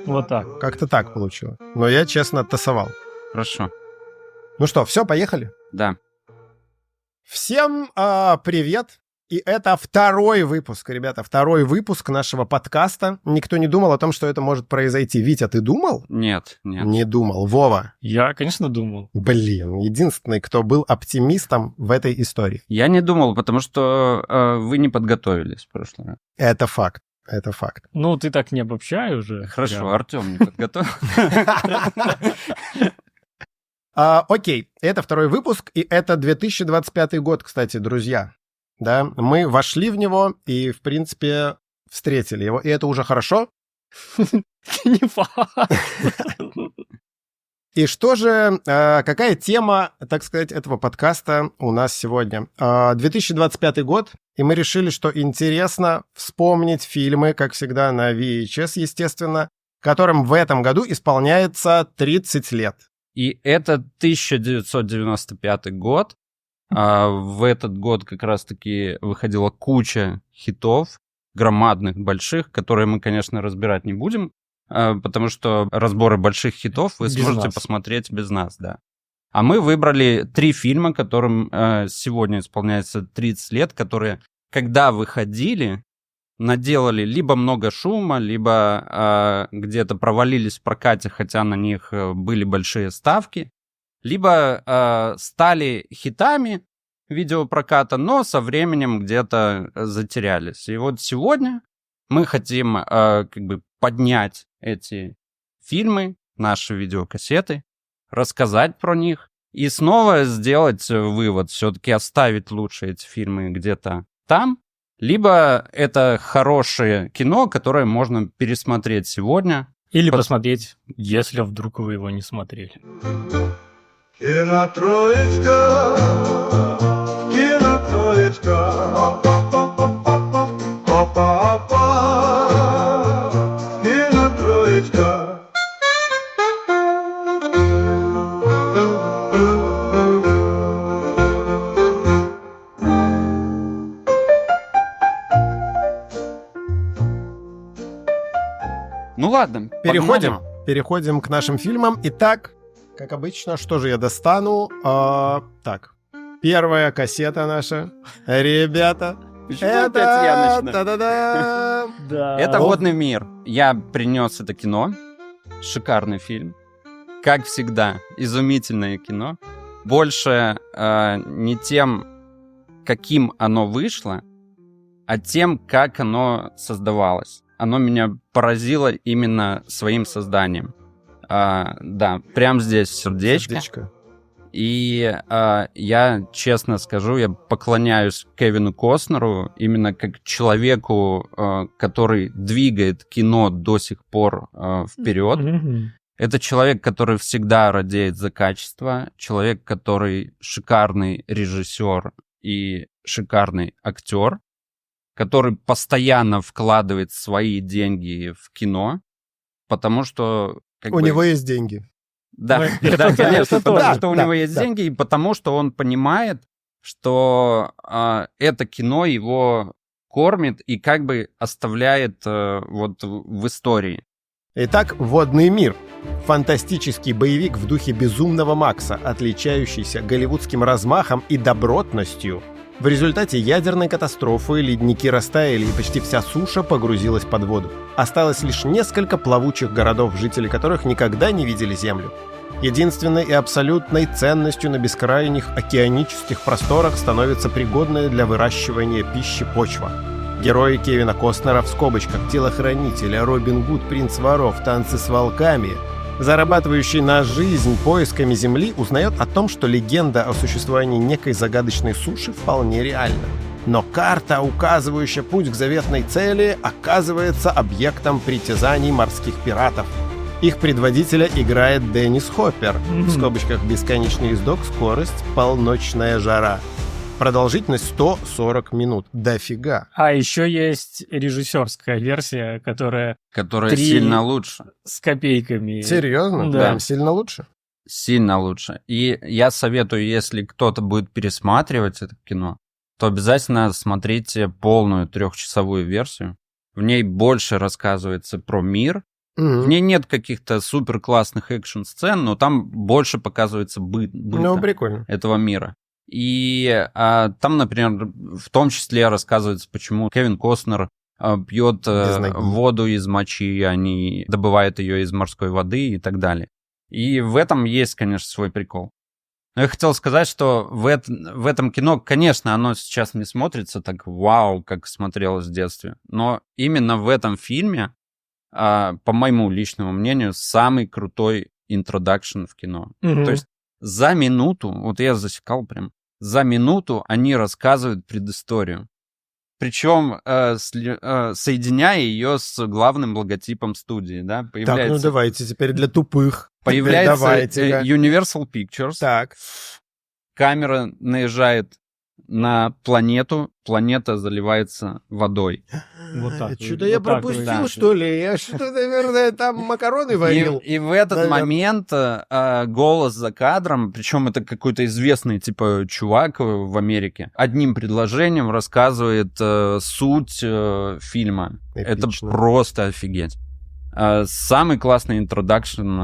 Вот так. Как-то так получилось. Но я, честно, тасовал. Хорошо. Ну что, все, поехали? Да. Всем привет. И это второй выпуск, ребята, второй выпуск нашего подкаста. Никто не думал о том, что это может произойти. Витя, ты думал? Нет. Не думал. Вова? Я, конечно, думал. Блин, единственный, кто был оптимистом в этой истории. Я не думал, потому что вы не подготовились в прошлый раз. Это факт. Это факт. Ну, ты так не обобщай уже. Хорошо, прям. Артем не подготовил. Окей, это второй выпуск, и это 2025 год, кстати, друзья. Да, мы вошли в него и, в принципе, встретили его, и это уже хорошо. Не факт. И что же, какая тема, так сказать, этого подкаста у нас сегодня? 2025 год, и мы решили, что интересно вспомнить фильмы, как всегда, на VHS, естественно, которым в этом году исполняется 30 лет. И это 1995 год. В этот год как раз-таки выходила куча хитов, громадных, больших, которые мы, конечно, разбирать не будем, потому что разборы больших хитов вы сможете посмотреть без нас, да. А мы выбрали 3 фильма, которым сегодня исполняется 30 лет, которые, когда выходили, наделали либо много шума, либо где-то провалились в прокате, хотя на них были большие ставки, либо стали хитами видеопроката, но со временем где-то затерялись. И вот сегодня мы хотим как бы поднять эти фильмы, наши видеокассеты, рассказать про них и снова сделать вывод, все-таки оставить лучше эти фильмы где-то там, либо это хорошее кино, которое можно пересмотреть сегодня. Или посмотреть, если вдруг вы его не смотрели. Кинотроечка, кинотроечка, кинотроечка. Ну ладно, Переходим к нашим фильмам. Итак, как обычно, что же я достану? Так, первая кассета наша. Ребята, Почему опять я начну? Та-да-да! Да. Это «Водный мир». Я принес это кино. Шикарный фильм. Как всегда, изумительное кино. Больше не тем, каким оно вышло, а тем, как оно создавалось. Оно меня поразило именно своим созданием. Да, прямо здесь сердечко. И я честно скажу, я поклоняюсь Кевину Костнеру именно как человеку, который двигает кино до сих пор вперед. Это человек, который всегда радеет за качество, человек, который шикарный режиссер и шикарный актер, который постоянно вкладывает свои деньги в кино, потому что... У него есть деньги. Да, конечно, потому что у него есть деньги, и потому что он понимает, что это кино его кормит и как бы оставляет вот в истории. Итак, «Водный мир». Фантастический боевик в духе «Безумного Макса», отличающийся голливудским размахом и добротностью. В результате ядерной катастрофы ледники растаяли, и почти вся суша погрузилась под воду. Осталось лишь несколько плавучих городов, жители которых никогда не видели Землю. Единственной и абсолютной ценностью на бескрайних океанических просторах становится пригодная для выращивания пищи почва. Герои Кевина Костнера в скобочках «Телохранители», «Робин Гуд», «Принц воров», «Танцы с волками», зарабатывающий на жизнь поисками Земли, узнает о том, что легенда о существовании некой загадочной суши вполне реальна. Но карта, указывающая путь к заветной цели, оказывается объектом притязаний морских пиратов. Их предводителя играет Деннис Хоппер, в скобочках «Бесконечный ездок», «Скорость», «Полночная жара». Продолжительность 140 минут. Дофига. А еще есть режиссерская версия, которая сильно лучше. С копейками. Серьезно? Да. Прям сильно лучше? Сильно лучше. И я советую, если кто-то будет пересматривать это кино, то обязательно смотрите полную 3-часовую версию. В ней больше рассказывается про мир, В ней нет каких-то супер классных экшн-сцен, но там больше показывается быта прикольно. этого мира. И там, например, в том числе рассказывается, почему Кевин Костнер пьет воду из мочи, а не добывает ее из морской воды и так далее. И в этом есть, конечно, свой прикол. Но я хотел сказать, что в этом кино, конечно, оно сейчас не смотрится так вау, как смотрелось в детстве. Но именно в этом фильме, по моему личному мнению, самый крутой интродакшн в кино. То есть за минуту, вот я засекал прям, за минуту они рассказывают предысторию. Причем соединяя ее с главным логотипом студии, да, появляется... Так, ну давайте теперь для тупых. Появляется Universal Pictures. Так. Камера наезжает на планету, планета заливается водой. Вот так. Что-то я пропустил, да. что ли? Я что-то, наверное, там макароны варил. И в этот момент голос за кадром, причем это какой-то известный типа чувак в Америке, одним предложением рассказывает суть фильма. Эпично. Это просто офигеть. Самый классный интродакшн,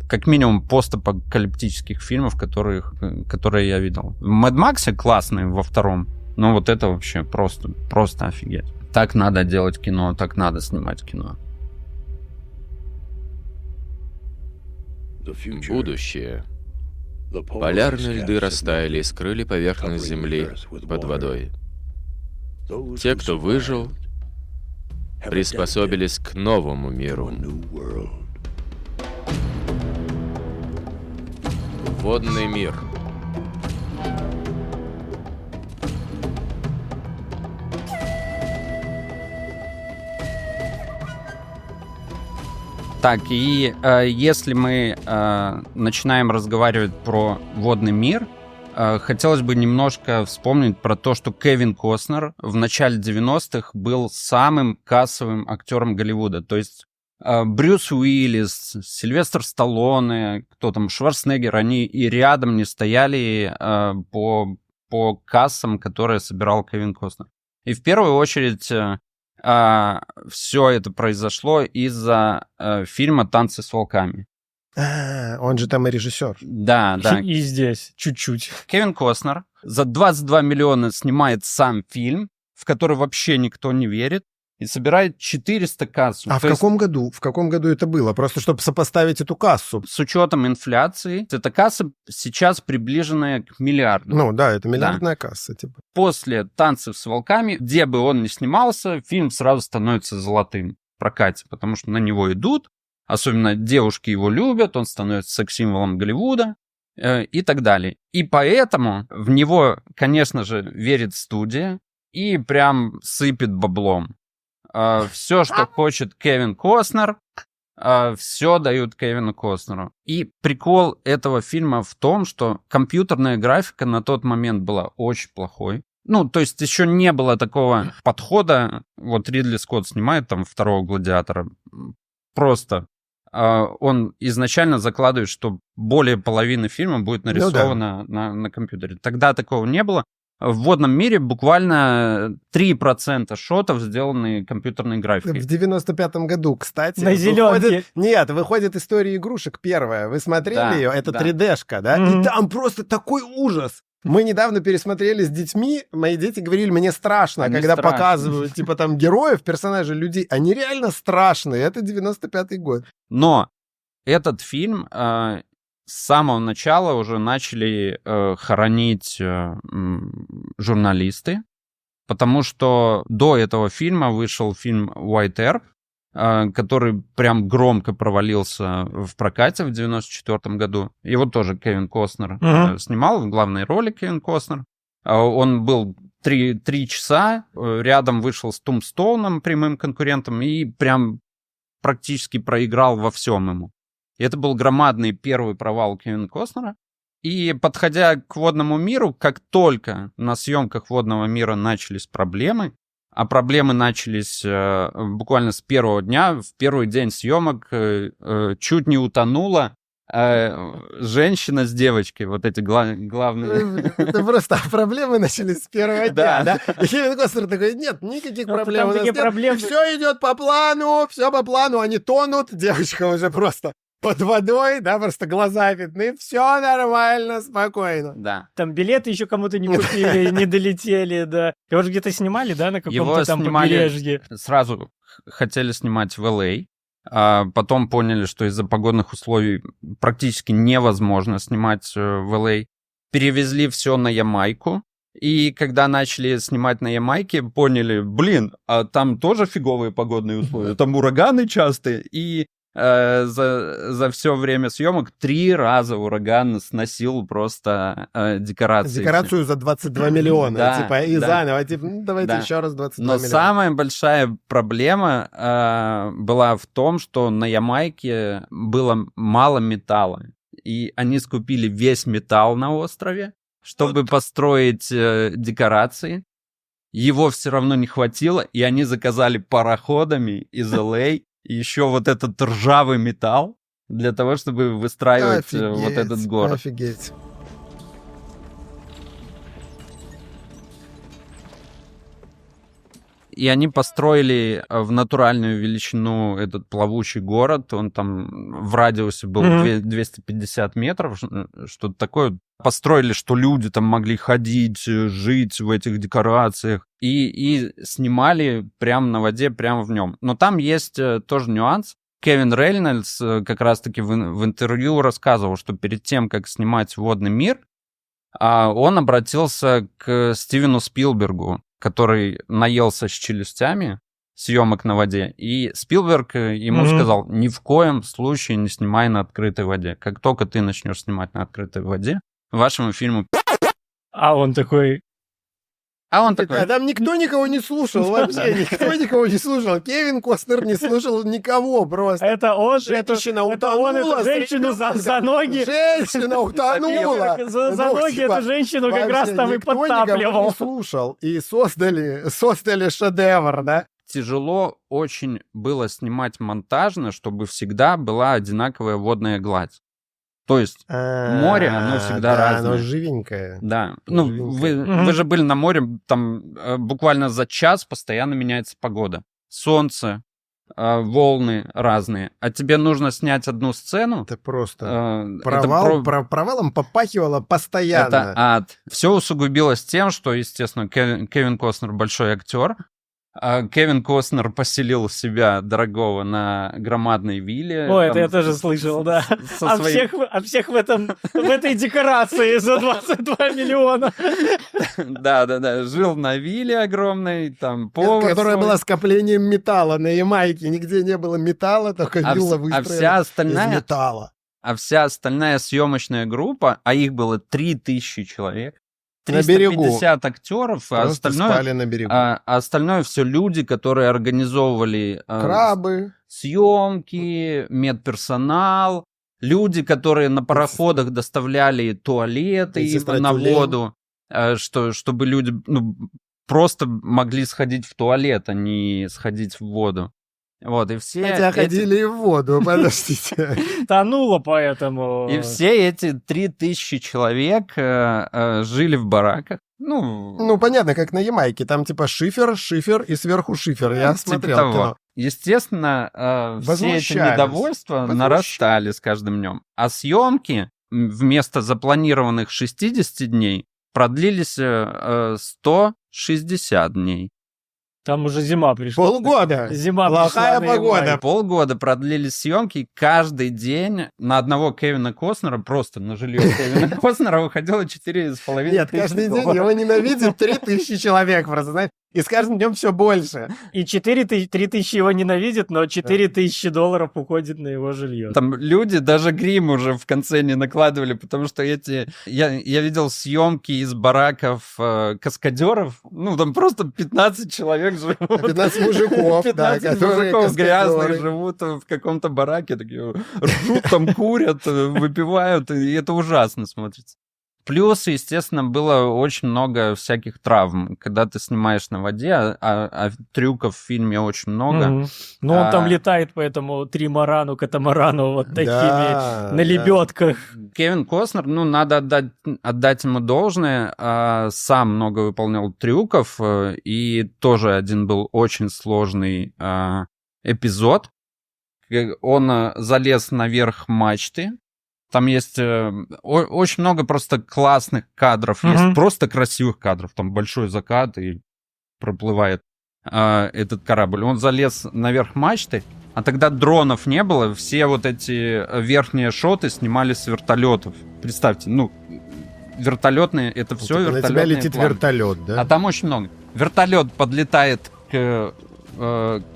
как минимум, постапокалиптических фильмов, которые я видел. В Мэд Максе классный во втором, но вот это вообще просто офигеть. Так надо делать кино, так надо снимать кино. Будущее. Полярные льды растаяли и скрыли поверхность Земли под водой. Те, кто выжил, приспособились к новому миру. Водный мир. Так, и если мы начинаем разговаривать про водный мир, хотелось бы немножко вспомнить про то, что Кевин Костнер в начале 90-х был самым кассовым актером Голливуда. То есть Брюс Уиллис, Сильвестр Сталлоне, кто там, Шварценеггер, они и рядом не стояли по кассам, которые собирал Кевин Костнер. И в первую очередь все это произошло из-за фильма «Танцы с волками». Он же там и режиссер. Да. И здесь чуть-чуть. Кевин Костнер за 22 миллиона снимает сам фильм, в который вообще никто не верит, и собирает 400 касс. А в каком году? В каком году это было? Просто чтобы сопоставить эту кассу. С учетом инфляции, эта касса сейчас приближенная к миллиарду. Ну да, это миллиардная касса. Типа. После «Танцев с волками», где бы он ни снимался, фильм сразу становится золотым в прокате, потому что на него идут, особенно девушки его любят, он становится секс-символом Голливуда и так далее. И поэтому в него, конечно же, верит студия и прям сыпет баблом. Все, что хочет Кевин Костнер, все дают Кевину Костнеру. И прикол этого фильма в том, что компьютерная графика на тот момент была очень плохой. Ну, то есть еще не было такого подхода. Вот Ридли Скотт снимает там второго «Гладиатора». Просто он изначально закладывает, что более половины фильма будет нарисовано на компьютере. Тогда такого не было. В водном мире буквально 3% шотов сделаны компьютерной графикой. В 95-м году, кстати, на зеленке. выходит «История игрушек» первая. Вы смотрели ее? Это 3D-шка, да? И там просто такой ужас. Мы недавно пересмотрели с детьми, мои дети говорили, мне страшно, когда показывают, типа, там, героев, персонажей, людей. Они реально страшные. Это 95-й год. Но этот фильм с самого начала уже начали хоронить журналисты, потому что до этого фильма вышел фильм «White Earp», который прям громко провалился в прокате в 94 году. Его тоже Кевин Костнер снимал, в главной роли Кевин Костнер. Он был 3 часа, рядом вышел с Тумстоуном, прямым конкурентом, и прям практически проиграл во всем ему. И это был громадный первый провал Кевина Костнера. И подходя к водному миру, как только на съемках водного мира начались проблемы, а проблемы начались буквально с первого дня, в первый день съемок чуть не утонула женщина с девочкой, вот эти главные. Это просто проблемы начались с первого дня, Да. да? И Кевин Костнер такой, нет, никаких Ну, проблем. там такие проблемы. Все идет по плану, они тонут, девочка уже просто под водой, да, просто глаза видны, все нормально, спокойно. Да. Там билеты еще кому-то не купили, не долетели, да. Его же где-то снимали, да, на Его каком-то там снимали побережье. Сразу хотели снимать в Л.А., а потом поняли, что из-за погодных условий практически невозможно снимать в Л.А. Перевезли все на Ямайку. И когда начали снимать на Ямайке, поняли, а там тоже фиговые погодные условия. Там ураганы частые. И за все время съемок 3 раза ураган сносил просто декорации. Декорацию за 22 миллиона, Да, типа, и да. заново, типа, давайте Да. еще раз 22 Но миллиона. самая большая проблема была в том, что на Ямайке было мало металла. И они скупили весь металл на острове, чтобы построить декорации. Его все равно не хватило, и они заказали пароходами из Л.А. еще вот этот ржавый металл для того, чтобы выстраивать вот этот город. Офигеть. И они построили в натуральную величину этот плавучий город. Он там в радиусе был 250 метров, что-то такое. Построили, что люди там могли ходить, жить в этих декорациях. И снимали прямо на воде, прямо в нем. Но там есть тоже нюанс. Кевин Рейнольдс как раз-таки в интервью рассказывал, что перед тем, как снимать «Водный мир», он обратился к Стивену Спилбергу, который наелся с челюстями съемок на воде. И Спилберг ему сказал, ни в коем случае не снимай на открытой воде. Как только ты начнешь снимать на открытой воде, вашему фильму... А он такой... А там никто никого не слушал вообще, никто никого не слушал. Кевин Костнер не слушал никого просто. Это он, Женщина это он утонула, эту женщину за ноги... Женщина утонула. За Ну, ноги типа, эту женщину как вообще раз там и никто никого подтапливал. не слушал. И создали шедевр, да? Тяжело очень было снимать монтажно, чтобы всегда была одинаковая водная гладь. То есть море, оно всегда разное. Оно живенькое. Да, ну вы же были на море, там буквально за час постоянно меняется погода. Солнце, волны разные. А тебе нужно снять одну сцену. Это просто провалом попахивало постоянно. Это ад. Все усугубилось тем, что, естественно, Кевин Костнер большой актер. Кевин Костнер поселил себя дорогого на громадной вилле. Ой, это я тоже слышал, да. Всех в этой декорации за 22 миллиона. Да. Жил на вилле огромной, там повар. Которая была скоплением металла на Ямайке. Нигде не было металла, только вилла выстроена из металла. А вся остальная съемочная группа, а их было 3000 человек, 350 актеров, а спали на берегу. Остальное все люди, которые организовывали крабы, съемки, медперсонал, люди, которые на пароходах доставляли туалеты на воду, чтобы люди просто могли сходить в туалет, а не сходить в воду. Вот, и все хотя ходили и в воду, подождите. Тонуло поэтому. И все эти 3000 человек жили в бараках. Ну, понятно, как на Ямайке. Там типа шифер и сверху шифер. Я смотрел кино. Естественно, все эти недовольства нарастали с каждым днем. А съемки вместо запланированных 60 дней продлились 160 дней. Там уже зима пришла. Полгода. Зима плохая пришла погода. Полгода продлились съемки. Каждый день на одного Кевина Костнера, просто на жилье Кевина Костнера выходило 4,5 тысяч. Нет, каждый день его ненавидит 3000 человек просто, знаешь. И с каждым днем все больше. И 3000 его ненавидят, но $4000 уходит на его жилье. Там люди даже грим уже в конце не накладывали, потому что я видел съемки из бараков каскадеров. Ну, там просто 15 человек живут. 15 мужиков, 15 мужиков грязных живут в каком-то бараке, такие ржут, там курят, выпивают, и это ужасно смотрится. Плюс, естественно, было очень много всяких травм. Когда ты снимаешь на воде, а трюков в фильме очень много. Ну, он там летает по этому тримарану, катамарану вот такими на лебедках. Кевин Костнер, надо отдать ему должное, сам много выполнял трюков, и тоже один был очень сложный эпизод. Он залез наверх мачты. Там есть очень много просто классных кадров, есть просто красивых кадров. Там большой закат, и проплывает этот корабль. Он залез наверх мачты, а тогда дронов не было. Все вот эти верхние шоты снимали с вертолетов. Представьте, вертолетные, это все вертолетные. На тебя летит планы. вертолет, да? А там очень много. Вертолет подлетает к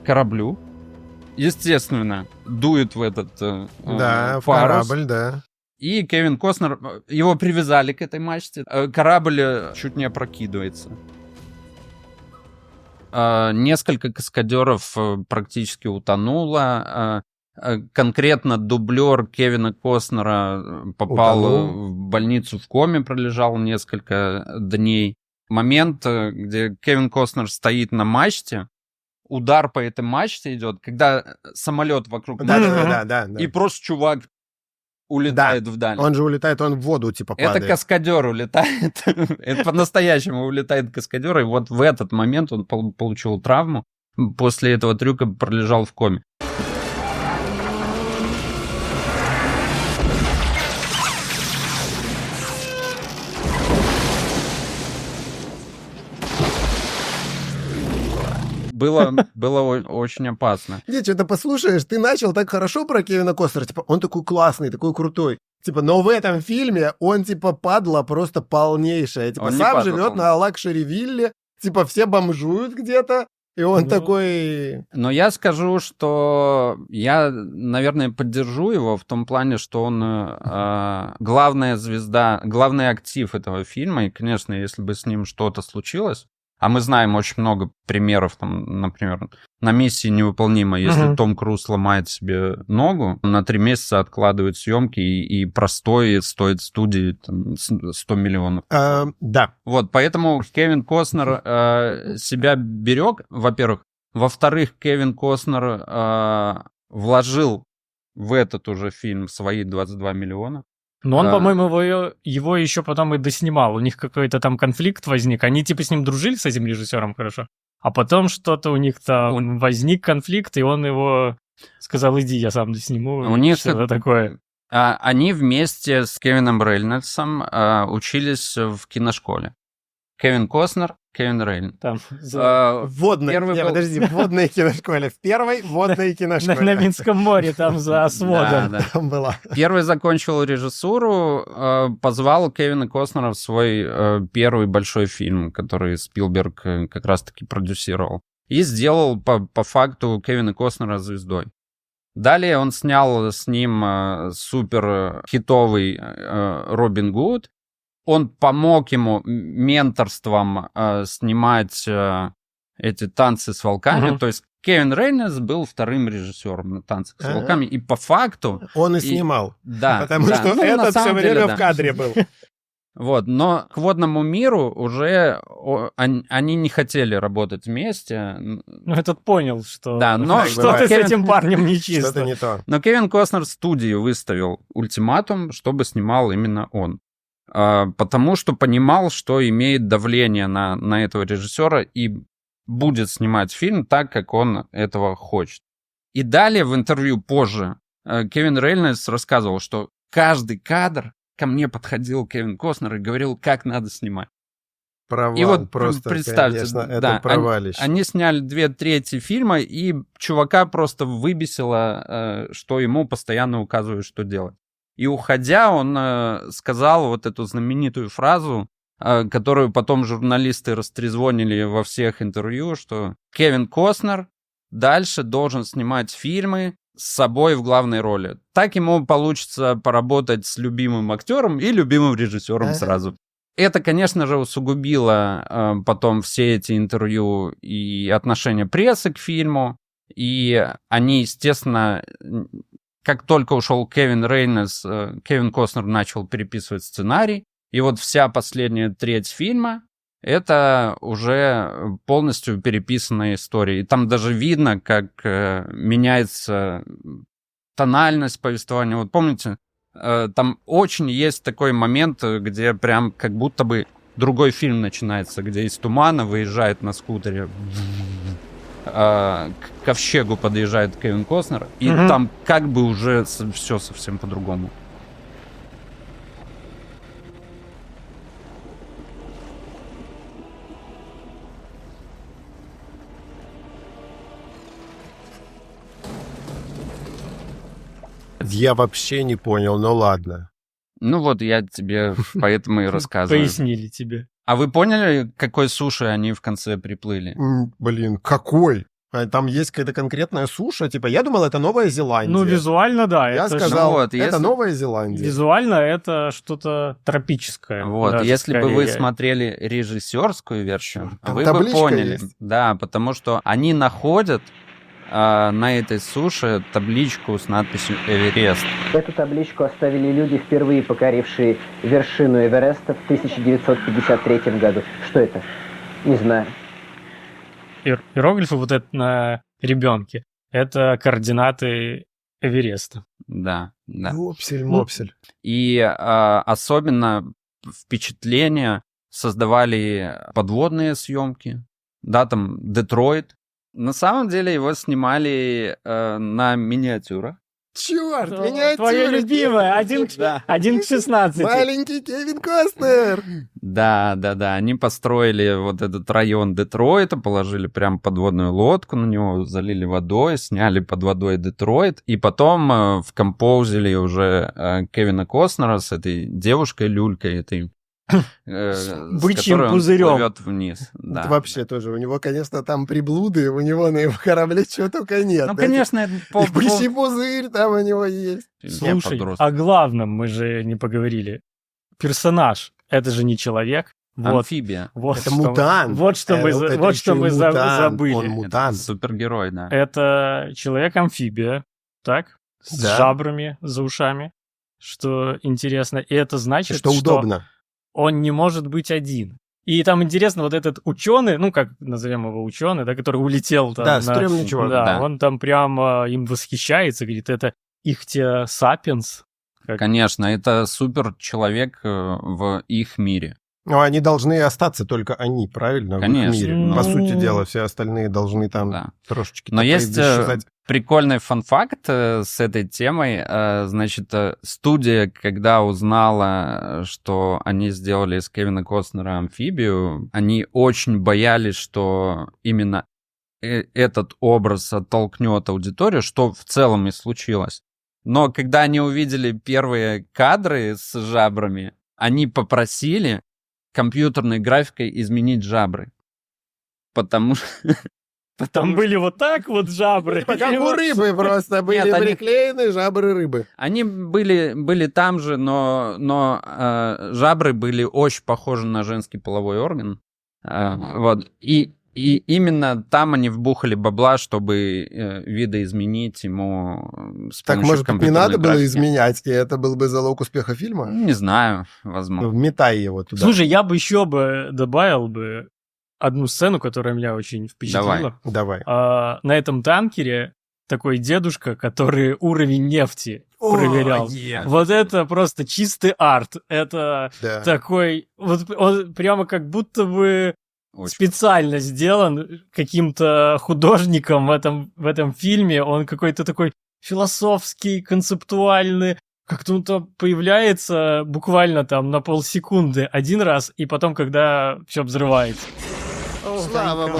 кораблю. Естественно, дует в этот в парус. корабль, да. И Кевин Костнер, его привязали к этой мачте. Корабль чуть не опрокидывается. Несколько каскадеров практически утонуло. Конкретно дублер Кевина Костнера попал в больницу в коме, пролежал несколько дней. Момент, где Кевин Костнер стоит на мачте, удар по этой мачте идет, когда самолет вокруг мачты, да. и просто чувак улетает вдаль. Он же улетает, он в воду типа падает. Это каскадер улетает. Это по-настоящему улетает каскадер, и вот в этот момент он получил травму. После этого трюка пролежал в коме. Было очень опасно. Нет, что-то послушаешь, ты начал так хорошо про Кевина Костнера, типа, он такой классный, такой крутой. Типа, но в этом фильме он, типа, падла просто полнейшая. Типа, сам живет на лакшери-вилле, типа, все бомжуют где-то, и он такой... Но я скажу, что я, наверное, поддержу его в том плане, что он главная звезда, главный актив этого фильма, и, конечно, если бы с ним что-то случилось, а мы знаем очень много примеров, там, например, на «Миссии невыполнима», если Том Круз ломает себе ногу, на 3 месяца откладывают съемки, и простой стоит студии там, 100 миллионов. Да. Вот, поэтому Кевин Костнер себя берег, во-первых. Во-вторых, Кевин Костнер вложил в этот уже фильм свои 22 миллиона. Но он, по-моему, его еще потом и доснимал. У них какой-то там конфликт возник. Они типа с ним дружили, с этим режиссером, хорошо. А потом что-то у них там возник конфликт, и он его сказал, иди, я сам досниму. У них что-то такое. Они вместе с Кевином Рейнольдсом учились в киношколе. Кевин Костнер, Кевин Рейнольдс. Там подожди, в водной киношколе. В первой водной киношколе. На Минском море, там за сводом. Да. Там была. Первый закончил режиссуру, позвал Кевина Костнера в свой первый большой фильм, который Спилберг как раз-таки продюсировал. И сделал по факту Кевина Костнера звездой. Далее он снял с ним супер хитовый «Робин Гуд». Он помог ему менторством снимать эти «Танцы с волками». То есть Кевин Рейнольдс был вторым режиссером на «Танцах с волками». И по факту... Он и снимал. Да. Потому что этот все время в кадре был. Вот, но к «Водному миру» уже они не хотели работать вместе. Ну, этот понял, что но что-то с этим парнем нечисто. Что-то не то. Но Кевин Костнер студии выставил ультиматум, чтобы снимал именно он. Потому что понимал, что имеет давление на этого режиссера и будет снимать фильм так, как он этого хочет. И далее в интервью позже Кевин Рейнольдс рассказывал, что каждый кадр ко мне подходил Кевин Костнер и говорил, как надо снимать. Провал, и вот просто, представьте, конечно, это провалище. Они сняли 2/3 фильма, и чувака просто выбесило, что ему постоянно указывают, что делать. И уходя, он сказал вот эту знаменитую фразу, которую потом журналисты растрезвонили во всех интервью, что Кевин Костнер дальше должен снимать фильмы с собой в главной роли. Так ему получится поработать с любимым актером и любимым режиссером сразу. Это, конечно же, усугубило потом все эти интервью и отношение прессы к фильму. И они, естественно, как только ушел Кевин Рейнольдс, Кевин Костнер начал переписывать сценарий. И вот вся последняя треть фильма — это уже полностью переписанная история. И там даже видно, как меняется тональность повествования. Вот помните, там очень есть такой момент, где прям как будто бы другой фильм начинается, где из тумана выезжает на скутере, к ковчегу подъезжает Кевин Костнер, и там как бы уже все совсем по-другому. Я вообще не понял, ну ладно. Ну вот я тебе поэтому и рассказываю. Пояснили тебе. А вы поняли, к какой суше они в конце приплыли? Блин, какой? А там есть какая-то конкретная суша? Типа, я думал, это Новая Зеландия. Ну, визуально, да. Я это сказал, вот, это если- Новая Зеландия. Визуально это что-то тропическое. Вот, даже если бы вы скорее. смотрели режиссерскую версию, Там вы бы табличка поняли. есть. Да, потому что они находят на этой суше табличку с надписью «Эверест». Эту табличку оставили люди, впервые покорившие вершину Эвереста в 1953 году. Что это? Не знаю. Иероглифы вот это на ребенке. Это координаты Эвереста. Да, да. Мопсель. И особенно впечатление создавали подводные съемки. Да, там Детройт. На самом деле его снимали на миниатюрах. Черт, Твоя любимая, 1 к 16. Маленький Кевин Костнер. Да. Они построили вот этот район Детройта, положили прям подводную лодку на него, залили водой, сняли под водой Детройт, и потом вкомпозили уже Кевина Костнера с этой девушкой Люлькой, этой Бычьим пузырем. плывет вниз. Да. Это вообще тоже. У него, конечно, там приблуды, у него на его корабле чего только нет. Ну, да? конечно, это И бычий пузырь там у него есть. Слушай, о главном мы же не поговорили. Персонаж. Это же не человек. Вот. Амфибия. Вот Это что- мутант. Вот что мы, Это вот еще что и мы мутант. забыли. Он Это мутант. супергерой, да. Это человек-амфибия, так? С Да. жабрами за ушами, что интересно. И это значит, Что удобно. он не может быть один. И там интересно, вот этот ученый, ну, как назовем его ученый, да, который улетел там. Да, стрёмный чувак. Да, Да. он там прямо им восхищается, говорит, это ихтия сапиенс. Конечно, это супер человек в их мире. Но они должны остаться только они, правильно? В их Конечно. мире. Ну, По сути дела, все остальные должны там Да. трошечки Но так есть исчезать. прикольный фан-факт с этой темой. Значит, студия, когда узнала, что они сделали из Кевина Костнера амфибию, они очень боялись, что именно этот образ оттолкнет аудиторию, что в целом и случилось. Но когда они увидели первые кадры с жабрами, они попросили компьютерной графикой изменить жабры. Потому что... Там были вот так вот жабры. Как у рыбы просто были Нет, они- приклеены жабры рыбы. Они были там же, но жабры были очень похожи на женский половой орган. Вот. И именно там они вбухали бабла, чтобы видоизменить ему с Так, помощью может быть, не компьютерной надо было графики. изменять, и это был бы залог успеха фильма? Не знаю, возможно. Вметай его туда. Слушай, я бы еще добавил бы одну сцену, которая меня очень впечатлила. Давай. На этом танкере такой дедушка, который уровень нефти проверял. Вот это просто чистый арт. Это Да. такой... Вот он прямо как будто бы Очень. специально сделан каким-то художником в этом фильме. Он какой-то такой философский, концептуальный. Как-то он там появляется буквально там на полсекунды один раз, и потом, когда все взрывается. Слава богу.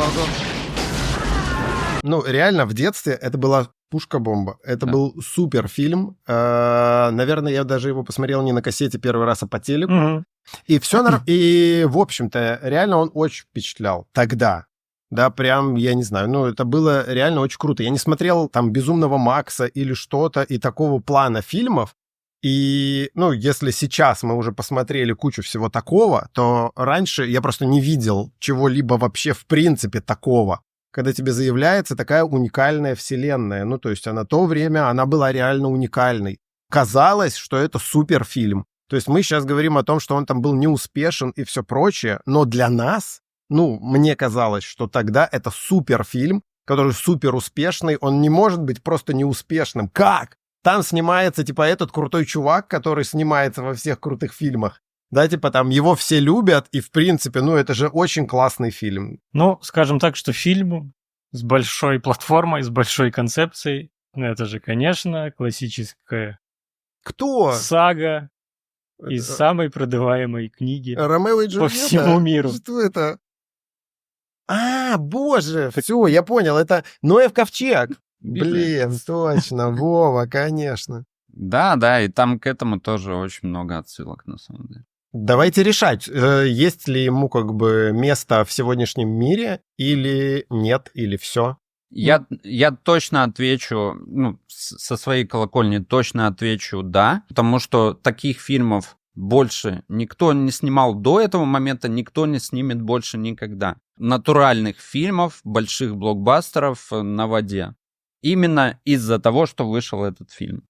Ну, реально, в детстве это была пушка-бомба. Это Да. был супер фильм. Наверное, я даже его посмотрел не на кассете первый раз, а по телеку. Мгм. И все, и, в общем-то, реально он очень впечатлял тогда. Да, прям, я не знаю, ну, это было реально очень круто. Я не смотрел там «Безумного Макса» или что-то и такого плана фильмов. И, ну, если сейчас мы уже посмотрели кучу всего такого, то раньше я просто не видел чего-либо вообще в принципе такого. Когда тебе заявляется такая уникальная вселенная. Ну, то есть на то время она была реально уникальной. Казалось, что это суперфильм. То есть мы сейчас говорим о том, что он там был неуспешен и все прочее, но для нас, ну, мне казалось, что тогда это суперфильм, который супер успешный, он не может быть просто неуспешным. Как? Там снимается, типа, этот крутой чувак, который снимается во всех крутых фильмах. Да, типа, там его все любят, и, в принципе, ну, это же очень классный фильм. Ну, скажем так, что фильм с большой платформой, с большой концепцией, это же, конечно, классическая Кто? сага из самой продаваемой книги Ромео и по Джульетта? всему миру. Что это? А, боже, все, я понял, это Ноев ковчег. Библия. Блин, точно, Вова, конечно. Да, и там к этому тоже очень много отсылок, на самом деле. Давайте решать, есть ли ему как бы место в сегодняшнем мире или нет, или все. Я точно отвечу, ну, со своей колокольни точно отвечу «да», потому что таких фильмов больше никто не снимал до этого момента, никто не снимет больше никогда. Натуральных фильмов, больших блокбастеров на воде. Именно из-за того, что вышел этот фильм.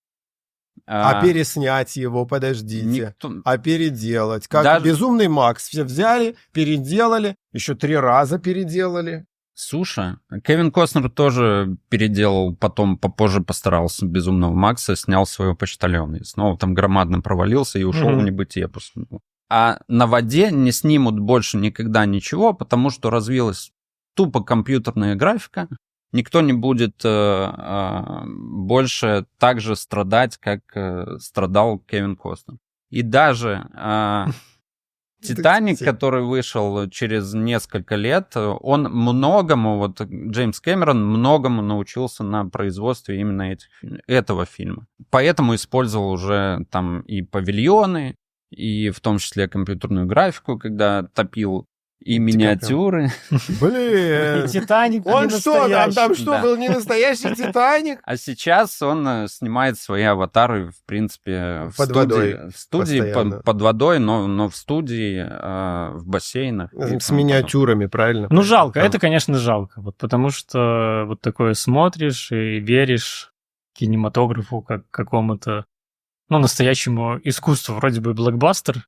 А переснять его, подождите. Никто... А переделать. Как Даже- «Безумный Макс». Все взяли, переделали, еще 3 раза переделали. Слушай, Кевин Костнер тоже переделал, потом попозже постарался «Безумного Макса», снял своего почтальона. И снова там громадно провалился и ушел в небытие после него. А на воде не снимут больше никогда ничего, потому что развилась тупо компьютерная графика. Никто не будет больше так же страдать, как страдал Кевин Костнер. И даже «Титаник», который вышел через несколько лет, он многому, вот Джеймс Кэмерон многому научился на производстве именно этого фильма. Поэтому использовал уже там и павильоны, и в том числе компьютерную графику, когда топил и миниатюры. Блин. И «Титаник» Он не что, настоящий. там что, Да. был не настоящий «Титаник»? А сейчас он снимает свои аватары, в принципе, Под водой в студии постоянно. под водой, но в студии, в бассейнах. и С тому миниатюрами, правильно? Ну, жалко, Там. это, конечно, жалко. Вот потому что вот такое смотришь и веришь кинематографу как к какому-то, ну, настоящему искусству. Вроде бы блокбастер.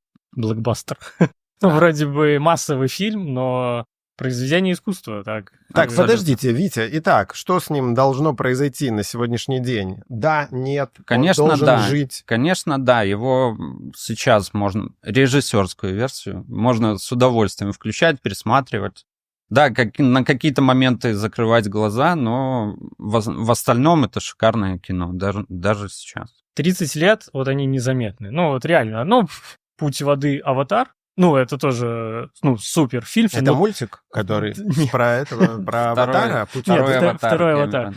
Ну, вроде бы массовый фильм, но произведение искусства. Так, Так, подождите, Витя, итак, что с ним должно произойти на сегодняшний день? Да, нет, Конечно, он должен да. жить. Конечно, да, его сейчас можно, режиссерскую версию, можно с удовольствием включать, пересматривать. Да, на какие-то моменты закрывать глаза, но в остальном это шикарное кино, даже сейчас. 30 лет, вот они незаметны. Ну, вот реально. Ну, «Путь воды», «Аватар». Ну, это тоже, ну, супер фильм. Это мультик, который Нет. про «Аватара»? Второй это аватар. второй Кэмерон. «Аватар».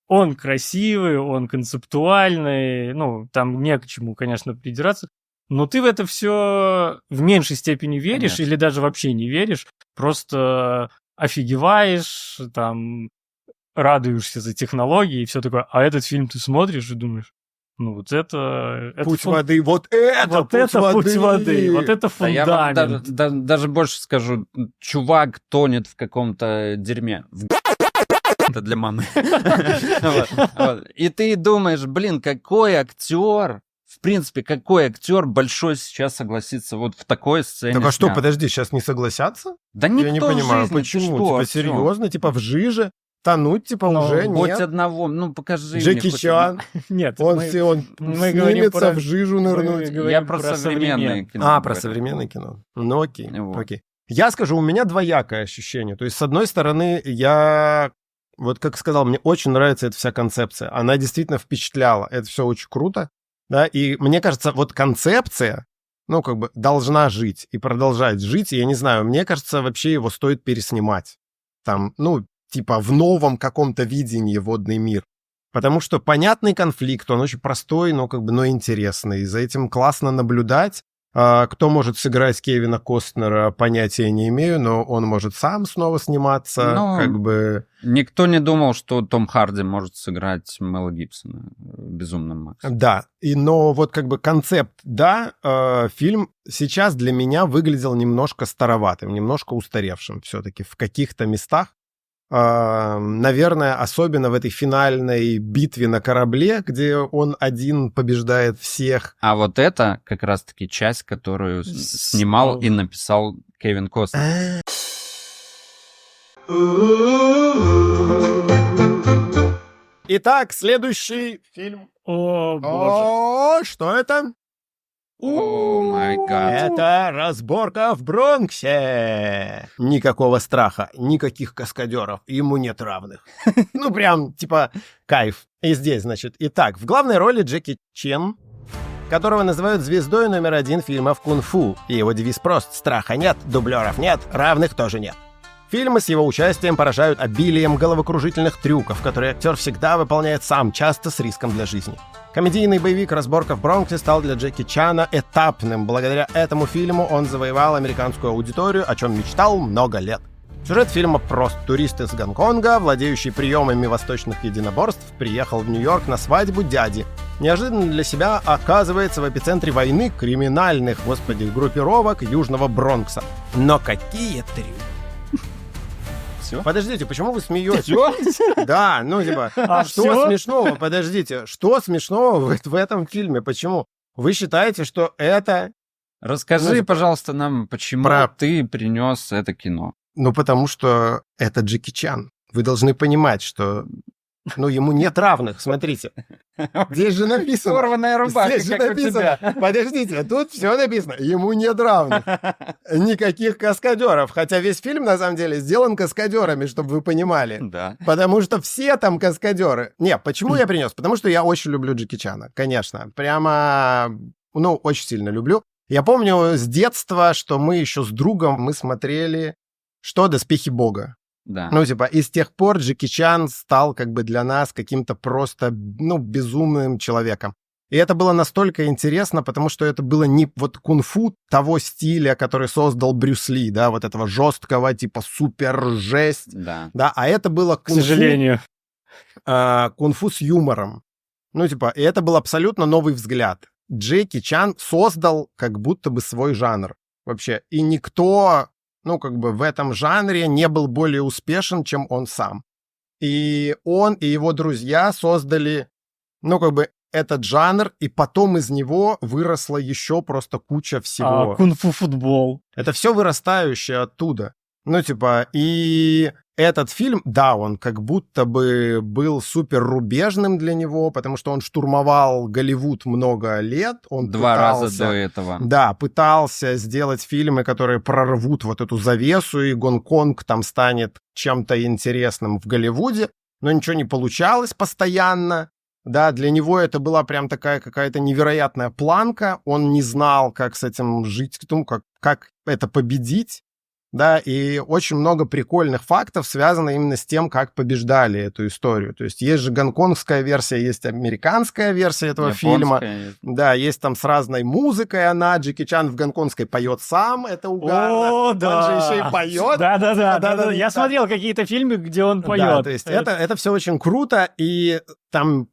Он красивый, он концептуальный, ну, там не к чему, конечно, придираться. Но ты в это все в меньшей степени веришь, Конечно. или даже вообще не веришь, просто офигеваешь, там, радуешься за технологии и все такое. А этот фильм ты смотришь и думаешь, ну, вот это... «Путь воды», вот это путь воды, вот это Да я вам фундамент. даже больше скажу, чувак тонет в каком-то дерьме. Это для мамы. Вот. И ты думаешь, блин, какой актер, в принципе, какой актер большой сейчас согласится вот в такой сцене Так а что, сняться? подожди, сейчас не согласятся? Да никто Я не в понимаю, жизни, ты почему? что, Типа, Артём? серьезно? Типа, в жиже? Тонуть, типа, уже Хоть нет? одного, ну покажи Джеки мне хоть Чан, Нет, он мы говорим снимется про- в жижу нырнуть. говорим Я про про современное современное. кино. Про современное кино. Ну, окей, Вот. окей. Я скажу, у меня двоякое ощущение. То есть, с одной стороны, я, вот как сказал, мне очень нравится эта вся концепция. Она действительно впечатляла. Это все очень круто. Да, и мне кажется, вот концепция, ну, как бы, должна жить и продолжать жить. И я не знаю, мне кажется, вообще его стоит переснимать. Там, ну, типа, в новом каком-то видении «Водный мир». Потому что понятный конфликт, он очень простой, но как бы, но интересный. И за этим классно наблюдать. Кто может сыграть Кевина Костнера, понятия не имею, но он может сам снова сниматься, Ну, как бы... Никто не думал, что Том Харди может сыграть Мела Гибсона в «Безумном Максе». Да, но вот как бы концепт, да, фильм сейчас для меня выглядел немножко староватым, немножко устаревшим все-таки в каких-то местах. наверное, особенно в этой финальной битве на корабле, где он один побеждает всех. А вот это как раз-таки часть, которую снимал и написал Кевин Костнер. Итак, следующий фильм. О, боже. О, что это? О май гад. Это разборка в Бронксе. Никакого страха, никаких каскадеров, ему нет равных. Ну, прям, типа, кайф. И здесь, значит, итак, в главной роли Джеки Чен, которого называют звездой номер 1 фильмов кунг-фу. И его девиз прост: страха нет, дублеров нет, равных тоже нет. Фильмы с его участием поражают обилием головокружительных трюков, которые актер всегда выполняет сам, часто с риском для жизни. Комедийный боевик «Разборка в Бронксе» стал для Джеки Чана этапным. Благодаря этому фильму он завоевал американскую аудиторию, о чем мечтал много лет. Сюжет фильма прост. Турист из Гонконга, владеющий приемами восточных единоборств, приехал в Нью-Йорк на свадьбу дяди. Неожиданно для себя оказывается в эпицентре войны криминальных, группировок Южного Бронкса. Но какие трюки! Всё? Подождите, почему вы смеетесь? Всё? Да, ну типа, что всё? смешного? Подождите, что смешного в этом фильме? Почему? Вы считаете, что это... Расскажи, Ну, пожалуйста, нам, почему про- ты принес это кино. Ну, потому что это Джеки Чан. Вы должны понимать, что... Ну, ему нет равных, смотрите. Здесь же написано... Порванная Здесь же написано... Подождите, тут все написано. Ему нет равных. Никаких каскадеров. Хотя весь фильм, на самом деле, сделан каскадерами, чтобы вы понимали. Да. Потому что все там каскадеры. Не, почему я принес? Потому что я очень люблю Джеки Чана, конечно. Прямо, ну, очень сильно люблю. Я помню с детства, что мы еще с другом мы смотрели «Что? Доспехи Бога». Да. Ну, типа, и с тех пор Джеки Чан стал как бы для нас каким-то просто, ну, безумным человеком. И это было настолько интересно, потому что это было не вот кунг-фу того стиля, который создал Брюс Ли, да, вот этого жесткого, типа, супер жесть, Да. да, а это было К кунг-фу, сожалению. кунг-фу с юмором. Ну, типа, и это был абсолютно новый взгляд. Джеки Чан создал как будто бы свой жанр вообще. И никто, ну, как бы в этом жанре не был более успешен, чем он сам. И он и его друзья создали, ну, как бы этот жанр, и потом из него выросла еще просто куча всего. Кунг-фу футбол. Это все вырастающее оттуда. Ну, типа, и этот фильм, да, он как будто бы был супер рубежным для него, потому что он штурмовал Голливуд много лет. Он 2 раза пытался- до этого. Да, пытался сделать фильмы, которые прорвут вот эту завесу, и Гонконг там станет чем-то интересным в Голливуде, но ничего не получалось постоянно. Да, для него это была прям такая какая-то невероятная планка. Он не знал, как с этим жить, ну, как это победить. Да, и очень много прикольных фактов связано именно с тем, как побеждали эту историю. То есть есть же гонконгская версия, есть американская версия этого фильма. Японская. Да, есть там с разной музыкой она. Джеки Чан в гонконгской поет сам, это угарно. О, да. Он же еще и поет. Да. Да-да-да. Я смотрел какие-то фильмы, где он поет. Да, то есть это все очень круто, и там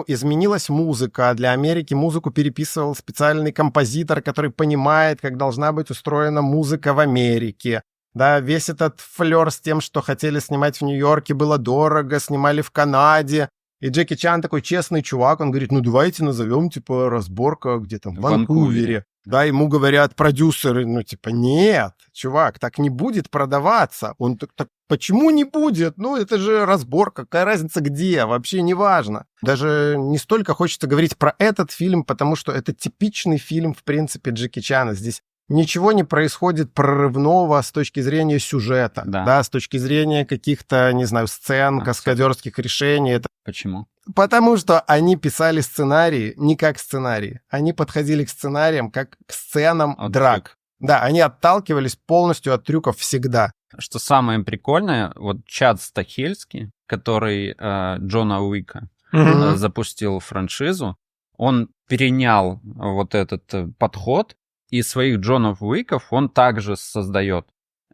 изменилась музыка. Для Америки музыку переписывал специальный композитор, который понимает, как должна быть устроена музыка в Америке. Да, весь этот флёр с тем, что хотели снимать в Нью-Йорке, было дорого, снимали в Канаде. И Джеки Чан такой честный чувак, он говорит, ну давайте назовем, типа, разборка где там, в Ванкувере. Да, ему говорят продюсеры, ну типа, нет, чувак, так не будет продаваться. Он так почему не будет? Ну это же разборка, какая разница где, вообще не важно. Даже не столько хочется говорить про этот фильм, потому что это типичный фильм, в принципе, Джеки Чана. Здесь ничего не происходит прорывного с точки зрения сюжета, да, с точки зрения каких-то, не знаю, сцен, каскадерских решений. Это... Почему? Потому что они писали сценарии не как сценарии. Они подходили к сценариям как к сценам драк. Да, они отталкивались полностью от трюков всегда. Что самое прикольное, вот Чад Стахельский, который Джона Уика запустил франшизу, он перенял вот этот подход, и своих Джонов Уиков он также создает.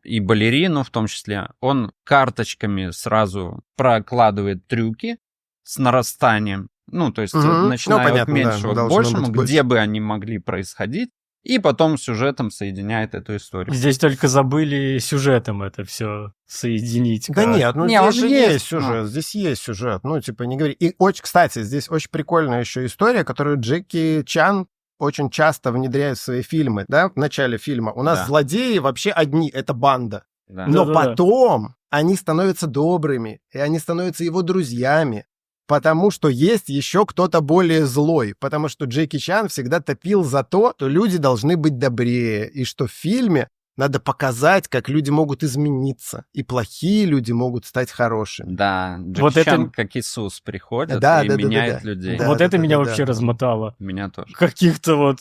И балерину в том числе. Он карточками сразу прокладывает трюки с нарастанием. Ну, то есть начиная от меньшего к большему, где бы они могли происходить. и потом сюжетом соединяет эту историю. Здесь только забыли сюжетом это все соединить. Да нет, ну Не, здесь он же же есть есть, сюжет, здесь есть сюжет, ну типа не говори. И очень, кстати, здесь очень прикольная еще история, которую Джеки Чан очень часто внедряет в свои фильмы, да, в начале фильма. У нас Да. злодеи вообще одни, это банда. Да. Но Да-да-да. потом они становятся добрыми, и они становятся его друзьями, потому что есть еще кто-то более злой, потому что Джеки Чан всегда топил за то, что люди должны быть добрее, и что в фильме надо показать, как люди могут измениться, и плохие люди могут стать хорошими. Да, Джеки Вот это- Чан как Иисус приходит Да, и да, да, меняет да, людей. да. Вот это меня вообще да. размотало. Меня тоже. Каких-то вот,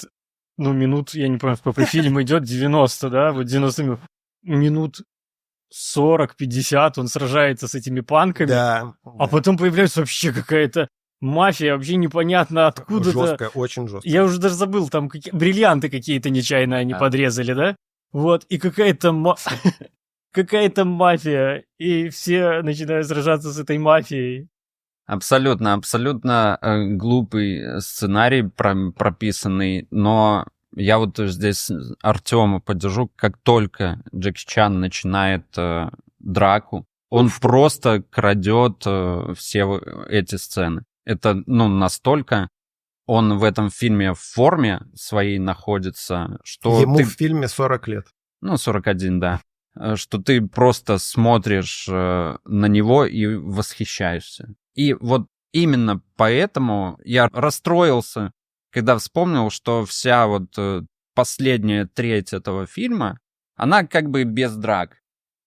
ну, минут, я не помню, сколько фильм идет, 90, да, вот 90 минут 40-50 он сражается с этими панками, Да. а потом появляется вообще какая-то мафия, вообще непонятно откуда-то. Жесткая, очень жесткая. Я уже даже забыл, там бриллианты какие-то нечаянно они Да. подрезали, да? Вот, и какая-то какая-то мафия, и все начинают сражаться с этой мафией. Абсолютно, абсолютно глупый сценарий прописанный, но я вот здесь Артема поддержу, как только Джеки Чан начинает драку, он просто крадет все эти сцены. Это, ну, настолько он в этом фильме в форме своей находится, что Ему ты... в фильме 40 лет. Ну, 41, да. Что ты просто смотришь на него и восхищаешься. И вот именно поэтому я расстроился, когда вспомнил, что вся вот последняя треть этого фильма, она как бы без драк.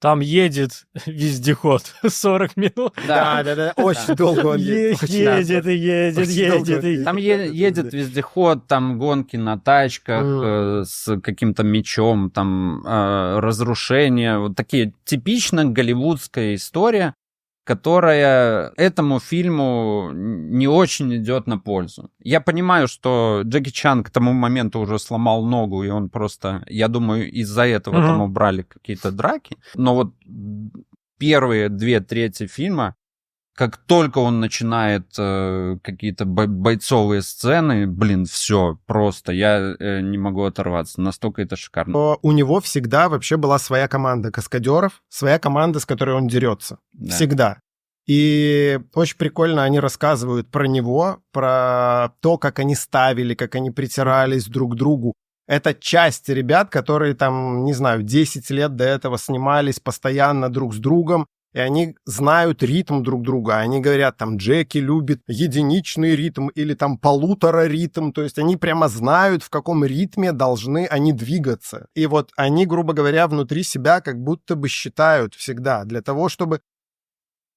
Там едет вездеход 40 минут. Да, очень долго он едет. Едет и едет, Очень долго едет и... Там едет вездеход, там гонки на тачках с каким-то мечом, там разрушения. Вот такие типично голливудская история, которая этому фильму не очень идет на пользу. Я понимаю, что Джеки Чан к тому моменту уже сломал ногу, и он просто, я думаю, из-за этого там убрали какие-то драки. Но вот первые 2/3 фильма, как только он начинает какие-то бойцовые сцены, блин, все, просто я не могу оторваться. Настолько это шикарно. У него всегда вообще была своя команда каскадеров, своя команда, с которой он дерется. Да. Всегда. И очень прикольно они рассказывают про него, про то, как они ставили, как они притирались друг к другу. Это часть ребят, которые там, не знаю, 10 лет до этого снимались постоянно друг с другом, и они знают ритм друг друга. Они говорят, там, Джеки любит единичный ритм или там полутора ритм. То есть они прямо знают, в каком ритме должны они двигаться. И вот они, грубо говоря, внутри себя как будто бы считают всегда для того, чтобы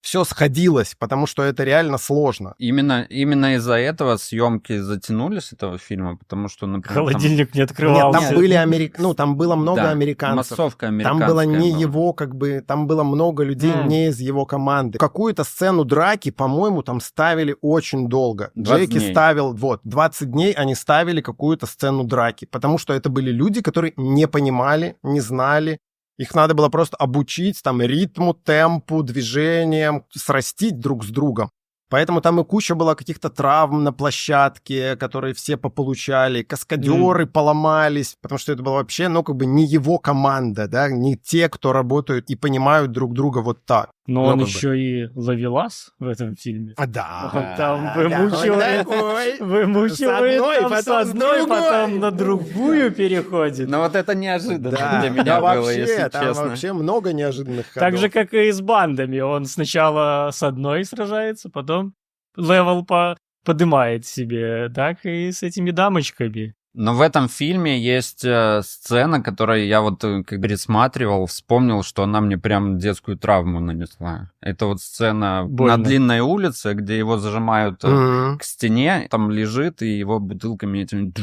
все сходилось, потому что это реально сложно. Именно из-за этого съемки затянулись этого фильма, потому что, например, Холодильник не Нет, открывался. там были там было много Да, американцев. массовка Там американская было не была. его, как бы, там было много людей не из его команды. Какую-то сцену драки, по-моему, там ставили очень долго. 20 Джеки дней. ставил, 20 дней они ставили какую-то сцену драки, потому что это были люди, которые не понимали, не знали. Их надо было просто обучить там ритму, темпу, движениям, срастить друг с другом. Поэтому там и куча была каких-то травм на площадке, которые все пополучали, каскадеры поломались, потому что это была вообще, ну, как бы не его команда, да, не те, кто работают и понимают друг друга вот так. Но Ну, он как бы. еще и ловелас в этом фильме. Да. Он там Да, вымучивает, он вымучивает с одной, там потом с одной, с другой. потом на другую переходит. Но вот это неожиданно Да, для меня да, было, вообще, если там честно. вообще много неожиданных ходов. Так же, как и с бандами. Он сначала с одной сражается, потом левел подымает себе, так и с этими дамочками. Но в этом фильме есть сцена, которую я вот как пересматривал, вспомнил, что она мне прям детскую травму нанесла. Это вот сцена Больно. на длинной улице, где его зажимают Мгм. к стене, там лежит, и его бутылками этими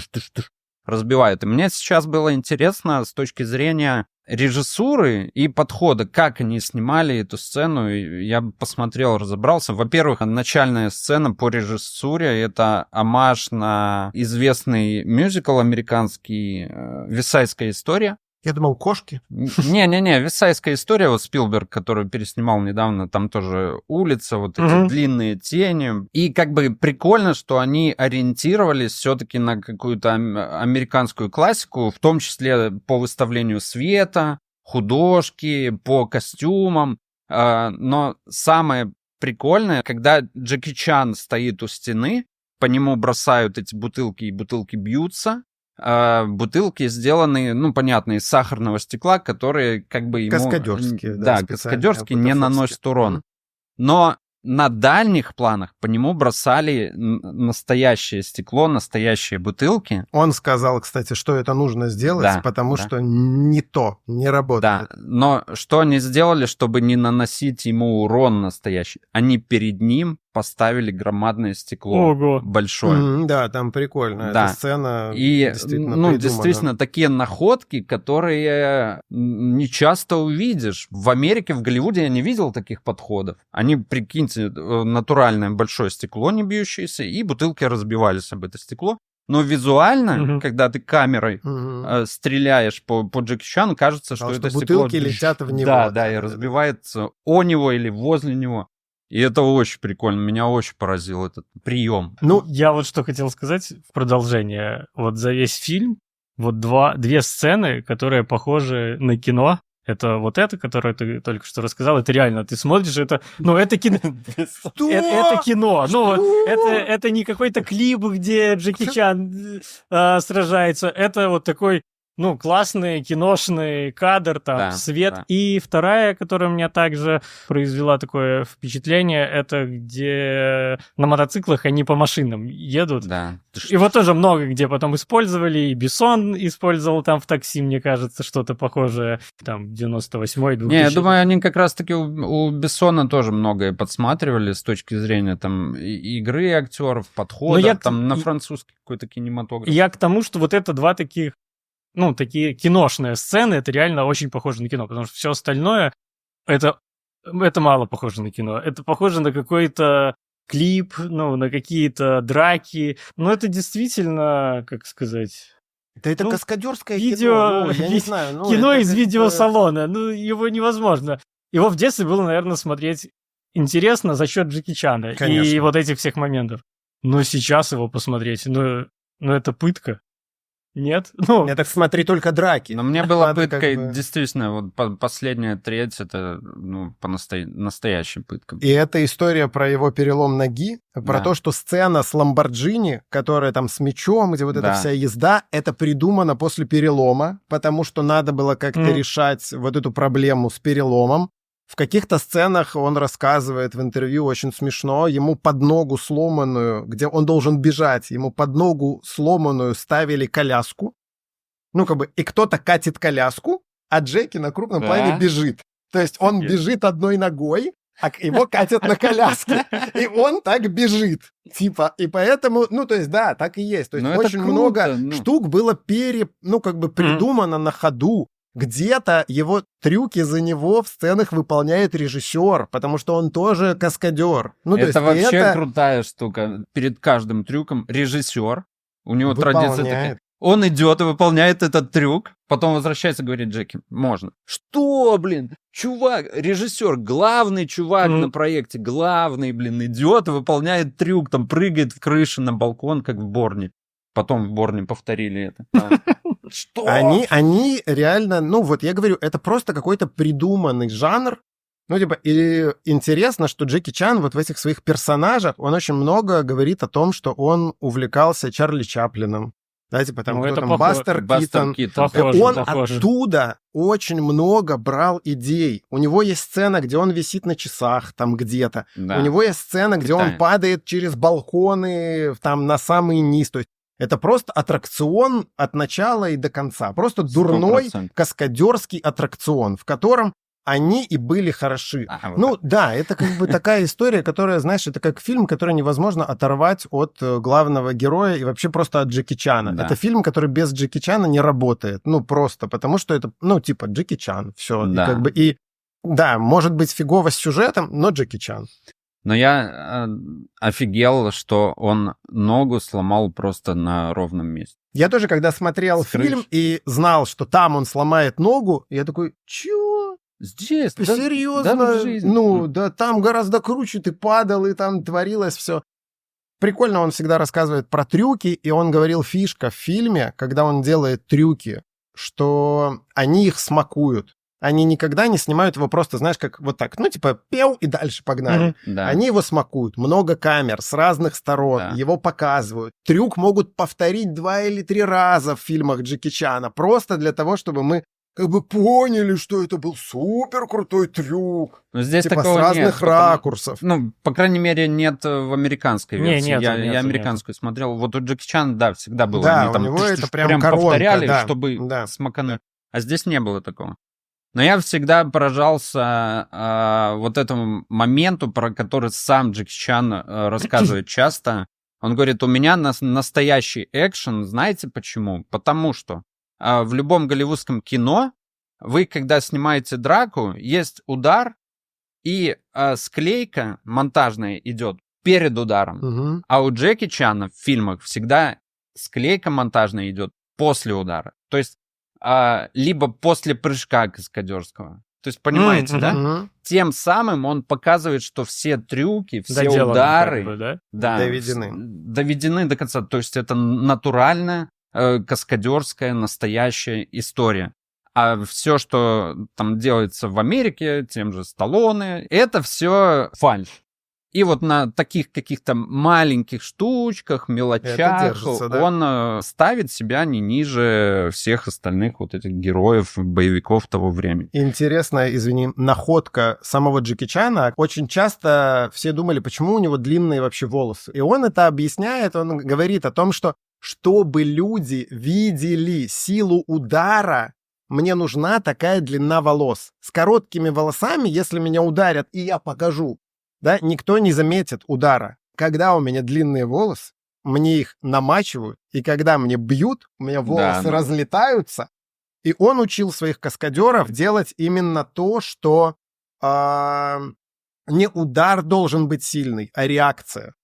разбивают. И мне сейчас было интересно с точки зрения режиссуры и подхода, как они снимали эту сцену. И я посмотрел, разобрался. Во-первых, начальная сцена по режиссуре — это омаж на известный мюзикл американский «Висайская история». Я думал, кошки. Не-не-не, Версайская история, вот Спилберг, который переснимал недавно, там тоже улица, вот эти длинные тени. И как бы прикольно, что они ориентировались все-таки на какую-то американскую классику, в том числе по выставлению света, художки, по костюмам. Но самое прикольное, когда Джеки Чан стоит у стены, по нему бросают эти бутылки, и бутылки бьются. Бутылки сделаны, ну, понятно, из сахарного стекла, которые как бы ему... Каскадерские, да, каскадерские, не наносят урона. Но на дальних планах по нему бросали настоящее стекло, настоящие бутылки. Он сказал, кстати, что это нужно сделать, Да, потому да. что не работает. Да, но что они сделали, чтобы не наносить ему урон настоящий? Они перед ним поставили громадное стекло. Ого. Большое. Да, там прикольно. Да. Эта сцена И, действительно ну, придумана. действительно, такие находки, которые не часто увидишь. В Америке, в Голливуде я не видел таких подходов. Они, прикиньте, натуральное большое стекло не бьющееся, и бутылки разбивались об это стекло. Но визуально, когда ты камерой стреляешь по Джеки Чану, кажется, что это стекло... бутылки летят в него. Да, и разбивается о него или возле него. И это очень прикольно. Меня очень поразил этот прием. Ну, я вот что хотел сказать в продолжение. Вот за весь фильм вот две сцены, которые похожи на кино. Это вот это, которое ты только что рассказал, это реально, ты смотришь, это, ну, это кино. Это кино. Ну, вот, это не какой-то клип, где Джеки Чан сражается. Это вот такой, ну, классный киношный кадр, там, Да, свет. да. И вторая, которая у меня также произвела такое впечатление, это где на мотоциклах они по машинам едут. Да. Его тоже много где потом использовали, и Бессон использовал там в такси, мне кажется, что-то похожее, там, 98-й, 2000. Не, я думаю, они как раз-таки у Бессона тоже многое подсматривали с точки зрения там игры актеров, подхода, там на французский какой-то кинематограф. Я к тому, что вот это два таких, ну, такие киношные сцены, это реально очень похоже на кино, потому что все остальное, это мало похоже на кино. Это похоже на какой-то клип, ну, на какие-то драки. Но это действительно, как сказать... Да это Ну, каскадерское видео, кино. Ну, я не знаю. Ну, кино это из как-то- видеосалона. Ну, его невозможно. Его в детстве было, наверное, смотреть интересно за счет Джеки Чана и Конечно. вот этих всех моментов. Но сейчас его посмотреть, ну это пытка. Нет? Ну, Я так смотри только драки. Но мне было Надо как пыткой, бы- действительно, вот последняя треть, это, ну, настоящая пытка. И эта история про его перелом ноги, про Да. то, что сцена с Ламборджини, которая там с мечом, где вот эта Да. вся езда, это придумано после перелома, потому что надо было как-то решать вот эту проблему с переломом. В каких-то сценах он рассказывает в интервью очень смешно, ему под ногу сломанную, где он должен бежать, ему под ногу сломанную ставили коляску, ну как бы, и кто-то катит коляску, а Джеки на крупном Да? плане бежит. То есть он бежит одной ногой, а его катят на коляске, и он так бежит. Типа, и поэтому, ну, то есть, да, так и есть. То есть Ну, это очень круто, много ну. штук было придумано на ходу. Где-то его трюки за него в сценах выполняет режиссер, потому что он тоже каскадер. Ну, то Это есть, вообще это крутая штука. Перед каждым трюком режиссер, у него традиция такая. выполняет. Он идет и выполняет этот трюк, потом возвращается и говорит Джеки, можно. Что, блин? Чувак, режиссер, главный чувак на проекте, главный, блин, идет и выполняет трюк, там прыгает в крыше на балкон, как в Борне. Потом в Борне повторили это. Что? Они реально, ну вот я говорю, это просто какой-то придуманный жанр. Ну, типа, и интересно, что Джеки Чан вот в этих своих персонажах, он очень много говорит о том, что он увлекался Чарли Чаплином. Да, типа там, Ну, кто это там, Бастер Бастер Китон. Похоже, он похоже. оттуда очень много брал идей. У него есть сцена, где он висит на часах там где-то. Да. У него есть сцена, где он Китай. падает через балконы там на самый низ. То есть это просто аттракцион от начала и до конца. Просто дурной 100%. каскадерский аттракцион, в котором они и были хороши. Вот Ну так. да, это как бы такая история, которая, знаешь, это как фильм, который невозможно оторвать от главного героя и вообще просто от Джеки Чана. Да. Это фильм, который без Джеки Чана не работает. Ну просто, потому что это, ну типа Джеки Чан, все. Да. И как бы, и да, может быть фигово с сюжетом, но Джеки Чан. Но я офигел, что он ногу сломал просто на ровном месте. Я тоже, когда смотрел С крыши. фильм и знал, что там он сломает ногу, я такой, чё? Здесь? Ты да- серьезно? да в жизни. Ну, да там гораздо круче, ты падал, и там творилось все. Прикольно, он всегда рассказывает про трюки, и он говорил, фишка в фильме, когда он делает трюки, что они их смакуют. Они никогда не снимают его просто, знаешь, как вот так, ну, типа, пел и дальше погнали. Да. Они его смакуют. Много камер с разных сторон. Да. Его показывают. Трюк могут повторить 2 или 3 раза в фильмах Джеки Чана. Просто для того, чтобы мы как бы поняли, что это был супер крутой трюк. Но здесь Типа такого с разных нет, потому- ракурсов. Ну, по крайней мере, нет в американской Не, версии. нету, я нету, американскую смотрел. Вот у Джеки Чана, да, всегда было. Да, Они у там него это прям прям коронка, повторяли, да, чтобы да. смакануть. А здесь не было такого. Но я всегда поражался вот этому моменту, про который сам Джеки Чан рассказывает часто. Он говорит, у меня настоящий экшен. Знаете почему? Потому что в любом голливудском кино вы, когда снимаете драку, есть удар, и склейка монтажная идет перед ударом. Мгм. А у Джеки Чана в фильмах всегда склейка монтажная идет после удара. То есть либо после прыжка каскадерского. То есть, понимаете, да? Мгм. Тем самым он показывает, что все трюки, все Доделано удары как бы, да? да, Доведены. доведены до конца. То есть это натуральная, каскадерская, настоящая история. А все, что там делается в Америке, тем же Сталлоне, это все фальшь. И вот на таких каких-то маленьких штучках, мелочах держится, да. он ставит себя не ниже всех остальных вот этих героев, боевиков того времени. Интересная, извини, находка самого Джеки Чана. Очень часто все думали, почему у него длинные вообще волосы. И он это объясняет, он говорит о том, что чтобы люди видели силу удара, мне нужна такая длина волос. С короткими волосами, если меня ударят, и я покажу, да, никто не заметит удара. Когда у меня длинные волосы, мне их намачивают, и когда мне бьют, у меня волосы Да. разлетаются. И он учил своих каскадеров делать именно то, что не удар должен быть сильный, а реакция.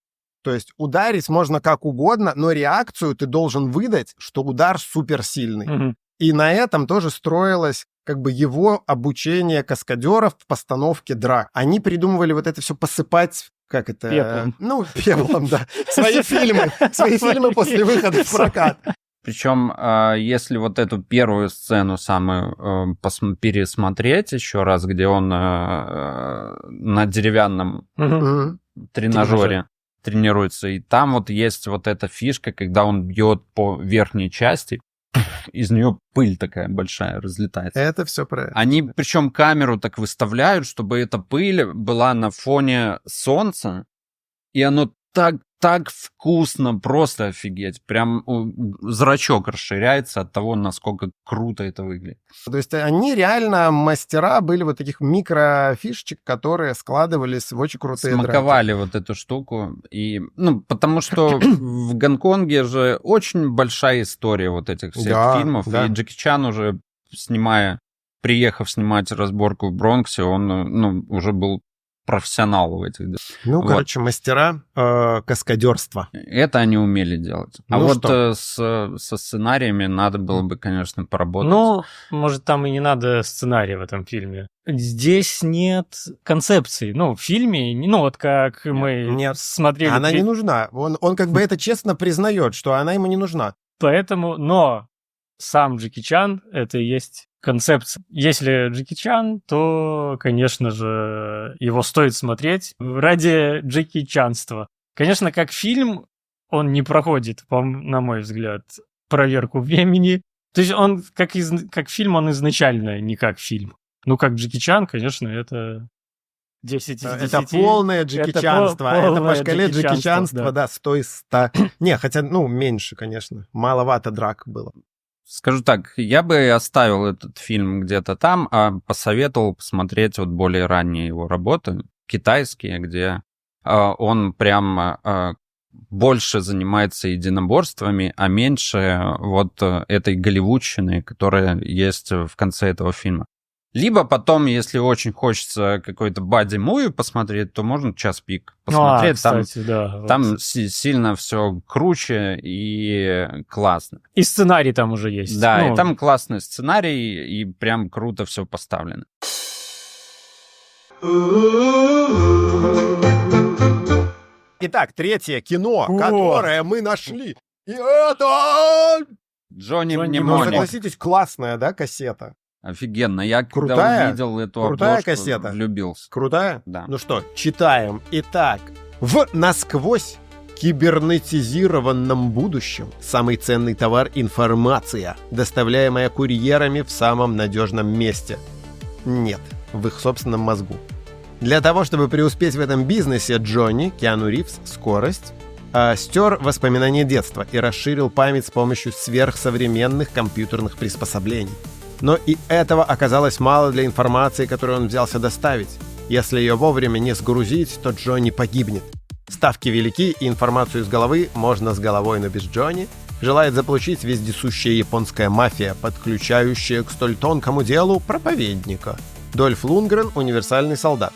То есть ударить можно как угодно, но реакцию ты должен выдать, что удар суперсильный. Мгм. И на этом тоже строилось как бы его обучение каскадеров в постановке драк. Они придумывали вот это все посыпать, как это? Пеплом. Ну, пеплом, да. Свои фильмы после выхода в прокат. Причем, если вот эту первую сцену самую пересмотреть еще раз, где он на деревянном Мгм. тренажере тренируется, и там вот есть вот эта фишка, когда он бьет по верхней части, из нее пыль такая большая разлетается. Это все про это. Они, причем, камеру так выставляют, чтобы эта пыль была на фоне солнца, и оно так вкусно, просто офигеть. Прям зрачок расширяется от того, насколько круто это выглядит. То есть они реально мастера были вот таких микрофишечек, которые складывались в очень крутые драки. Смаковали вот эту штуку. И, потому что в Гонконге же очень большая история вот этих всех Да, фильмов. да. И Джеки Чан уже приехав снимать разборку в Бронксе, он уже был профессионал в этих. Ну, Вот. короче, мастера каскадерства. Это они умели делать. А Ну вот что? со сценариями надо было бы, конечно, поработать. Ну, может, там и не надо сценария в этом фильме. Здесь нет концепции. Ну, в фильме, ну, вот как мы Нет. смотрели... Она не нужна. Он как бы это честно признает, что она ему не нужна. Поэтому, но сам Джеки Чан — это и есть концепция. Если Джеки Чан, то, конечно же, его стоит смотреть ради Джеки Чанства. Конечно, как фильм он не проходит, на мой взгляд, проверку времени. То есть он, как фильм, он изначально не как фильм. Ну, как Джеки Чан, конечно, это 10 из 10. Это полное джекичанство. Это полное по шкале джекичанство, джекичанства, да, 100 из 100. Не, хотя, меньше, конечно. Маловато драк было. Скажу так, я бы оставил этот фильм где-то там, а посоветовал посмотреть вот более ранние его работы, китайские, где он прям больше занимается единоборствами, а меньше вот этой голливудщины, которая есть в конце этого фильма. Либо потом, если очень хочется какой-то бади-муви посмотреть, то можно час пик посмотреть. Кстати, да. Там сильно все круче и классно. И сценарий там уже есть. Да, Ну, и там классный сценарий, и прям круто все поставлено. Итак, третье кино, О! которое мы нашли. И это... Джонни Джонни Ну, Мнемоник. согласитесь, классная, да, кассета? Офигенно. Я когда Крутая? увидел эту Крутая обложку, кассета? влюбился. Крутая? Да. Ну что, читаем. Итак, в насквозь кибернетизированном будущем самый ценный товар — информация, доставляемая курьерами в самом надежном месте. Нет, в их собственном мозгу. Для того, чтобы преуспеть в этом бизнесе, Джонни, Киану Ривз, скорость, стер воспоминания детства и расширил память с помощью сверхсовременных компьютерных приспособлений. Но и этого оказалось мало для информации, которую он взялся доставить. Если ее вовремя не сгрузить, то Джонни погибнет. Ставки велики, и информацию из головы можно с головой, но без Джонни желает заполучить вездесущая японская мафия, подключающая к столь тонкому делу проповедника. Дольф Лундгрен — универсальный солдат.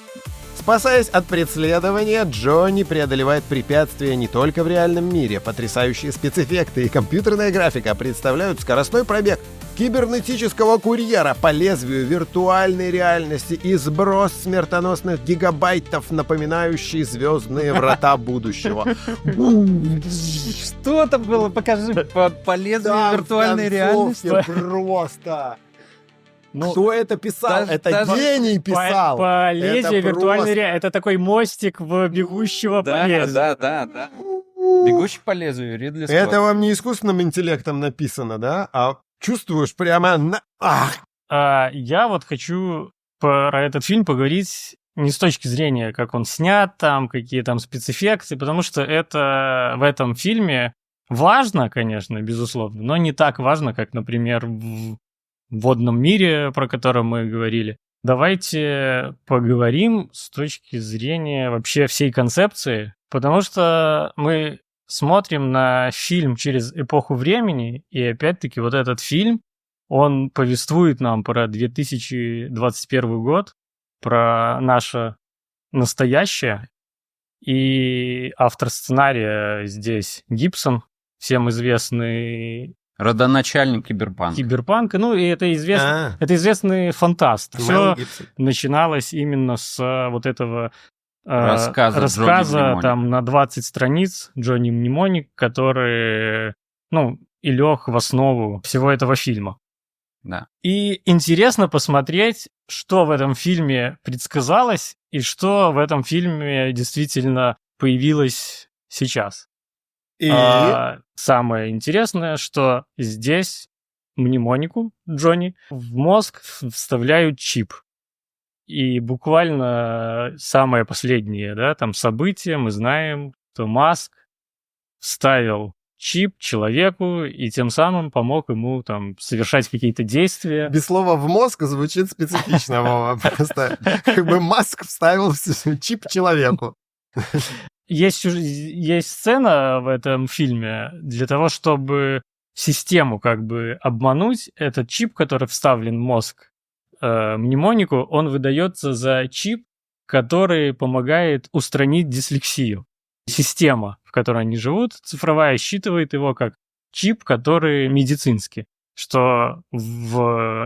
Спасаясь от преследования, Джонни преодолевает препятствия не только в реальном мире. Потрясающие спецэффекты и компьютерная графика представляют скоростной пробег кибернетического курьера по лезвию виртуальной реальности и сброс смертоносных гигабайтов, напоминающий звездные врата будущего. Что там было? Покажи по лезвию Там виртуальной в концовке реальности. Просто. ну, Кто это писал? даже- Это даже гений по писал. лезвию Это виртуальной просто. реальности. Это такой мостик в бегущего по лезвию. Да. Бегущий по лезвию, Ридли Скотт. Это вам не искусственным интеллектом написано, да? А чувствуешь прямо на... Ах! Я вот хочу про этот фильм поговорить не с точки зрения, как он снят, там, какие там спецэффекты, потому что это в этом фильме важно, конечно, безусловно, но не так важно, как, например, в водном мире, про который мы говорили. Давайте поговорим с точки зрения вообще всей концепции, потому что мы смотрим на фильм через эпоху времени, и опять-таки вот этот фильм, он повествует нам про 2021 год, про наше настоящее, и автор сценария здесь Гибсон, всем известный Родоначальник киберпанка. киберпанк, ну и это известный фантаст. Мел Все Гибсон. начиналось именно с вот этого Рассказа Джонни Мнемоника. там на 20 страниц Джонни Мнемоник, который, и лег в основу всего этого фильма. Да. И интересно посмотреть, что в этом фильме предсказалось и что в этом фильме действительно появилось сейчас. И... Самое интересное, что здесь мнемонику Джонни в мозг вставляют чип. И буквально самое последнее, да, там событие, мы знаем, что Маск вставил чип человеку и тем самым помог ему там совершать какие-то действия. Без слова «в мозг» звучит специфично, Вова. Просто как бы Маск вставил чип человеку. Есть сцена в этом фильме для того, чтобы систему как бы обмануть. Этот чип, который вставлен в мозг мнемонику, он выдается за чип, который помогает устранить дислексию. Система, в которой они живут, цифровая, считывает его как чип, который медицинский, что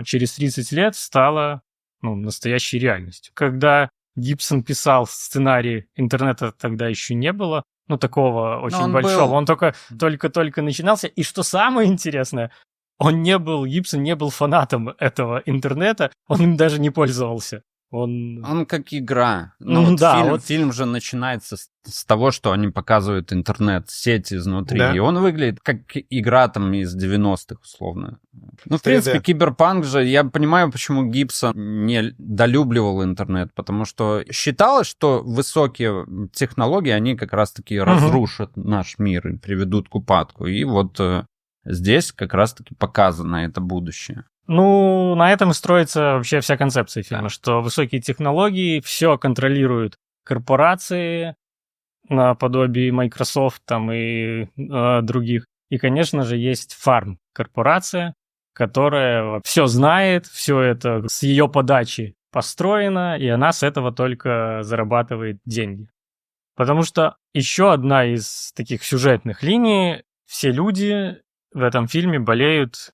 через 30 лет стало настоящей реальностью. Когда Гибсон писал сценарий, интернета тогда еще не было, такого очень он большого. был. Он только начинался. И что самое интересное, Гибсон не был фанатом этого интернета, он им даже не пользовался. Он как игра. Фильм же начинается с того, что они показывают интернет-сеть изнутри. Да. И он выглядит как игра там из 90-х, условно. В 3D. принципе, киберпанк же... Я понимаю, почему Гибсон не долюбливал интернет, потому что считалось, что высокие технологии, они как раз-таки разрушат наш мир и приведут к упадку. И вот здесь как раз-таки показано это будущее. На этом и строится вообще вся концепция фильма, что высокие технологии, все контролируют корпорации, наподобие Microsoft там и других. И, конечно же, есть фарм-корпорация, которая все знает, все это с ее подачи построено, и она с этого только зарабатывает деньги. Потому что еще одна из таких сюжетных линий, все люди в этом фильме болеют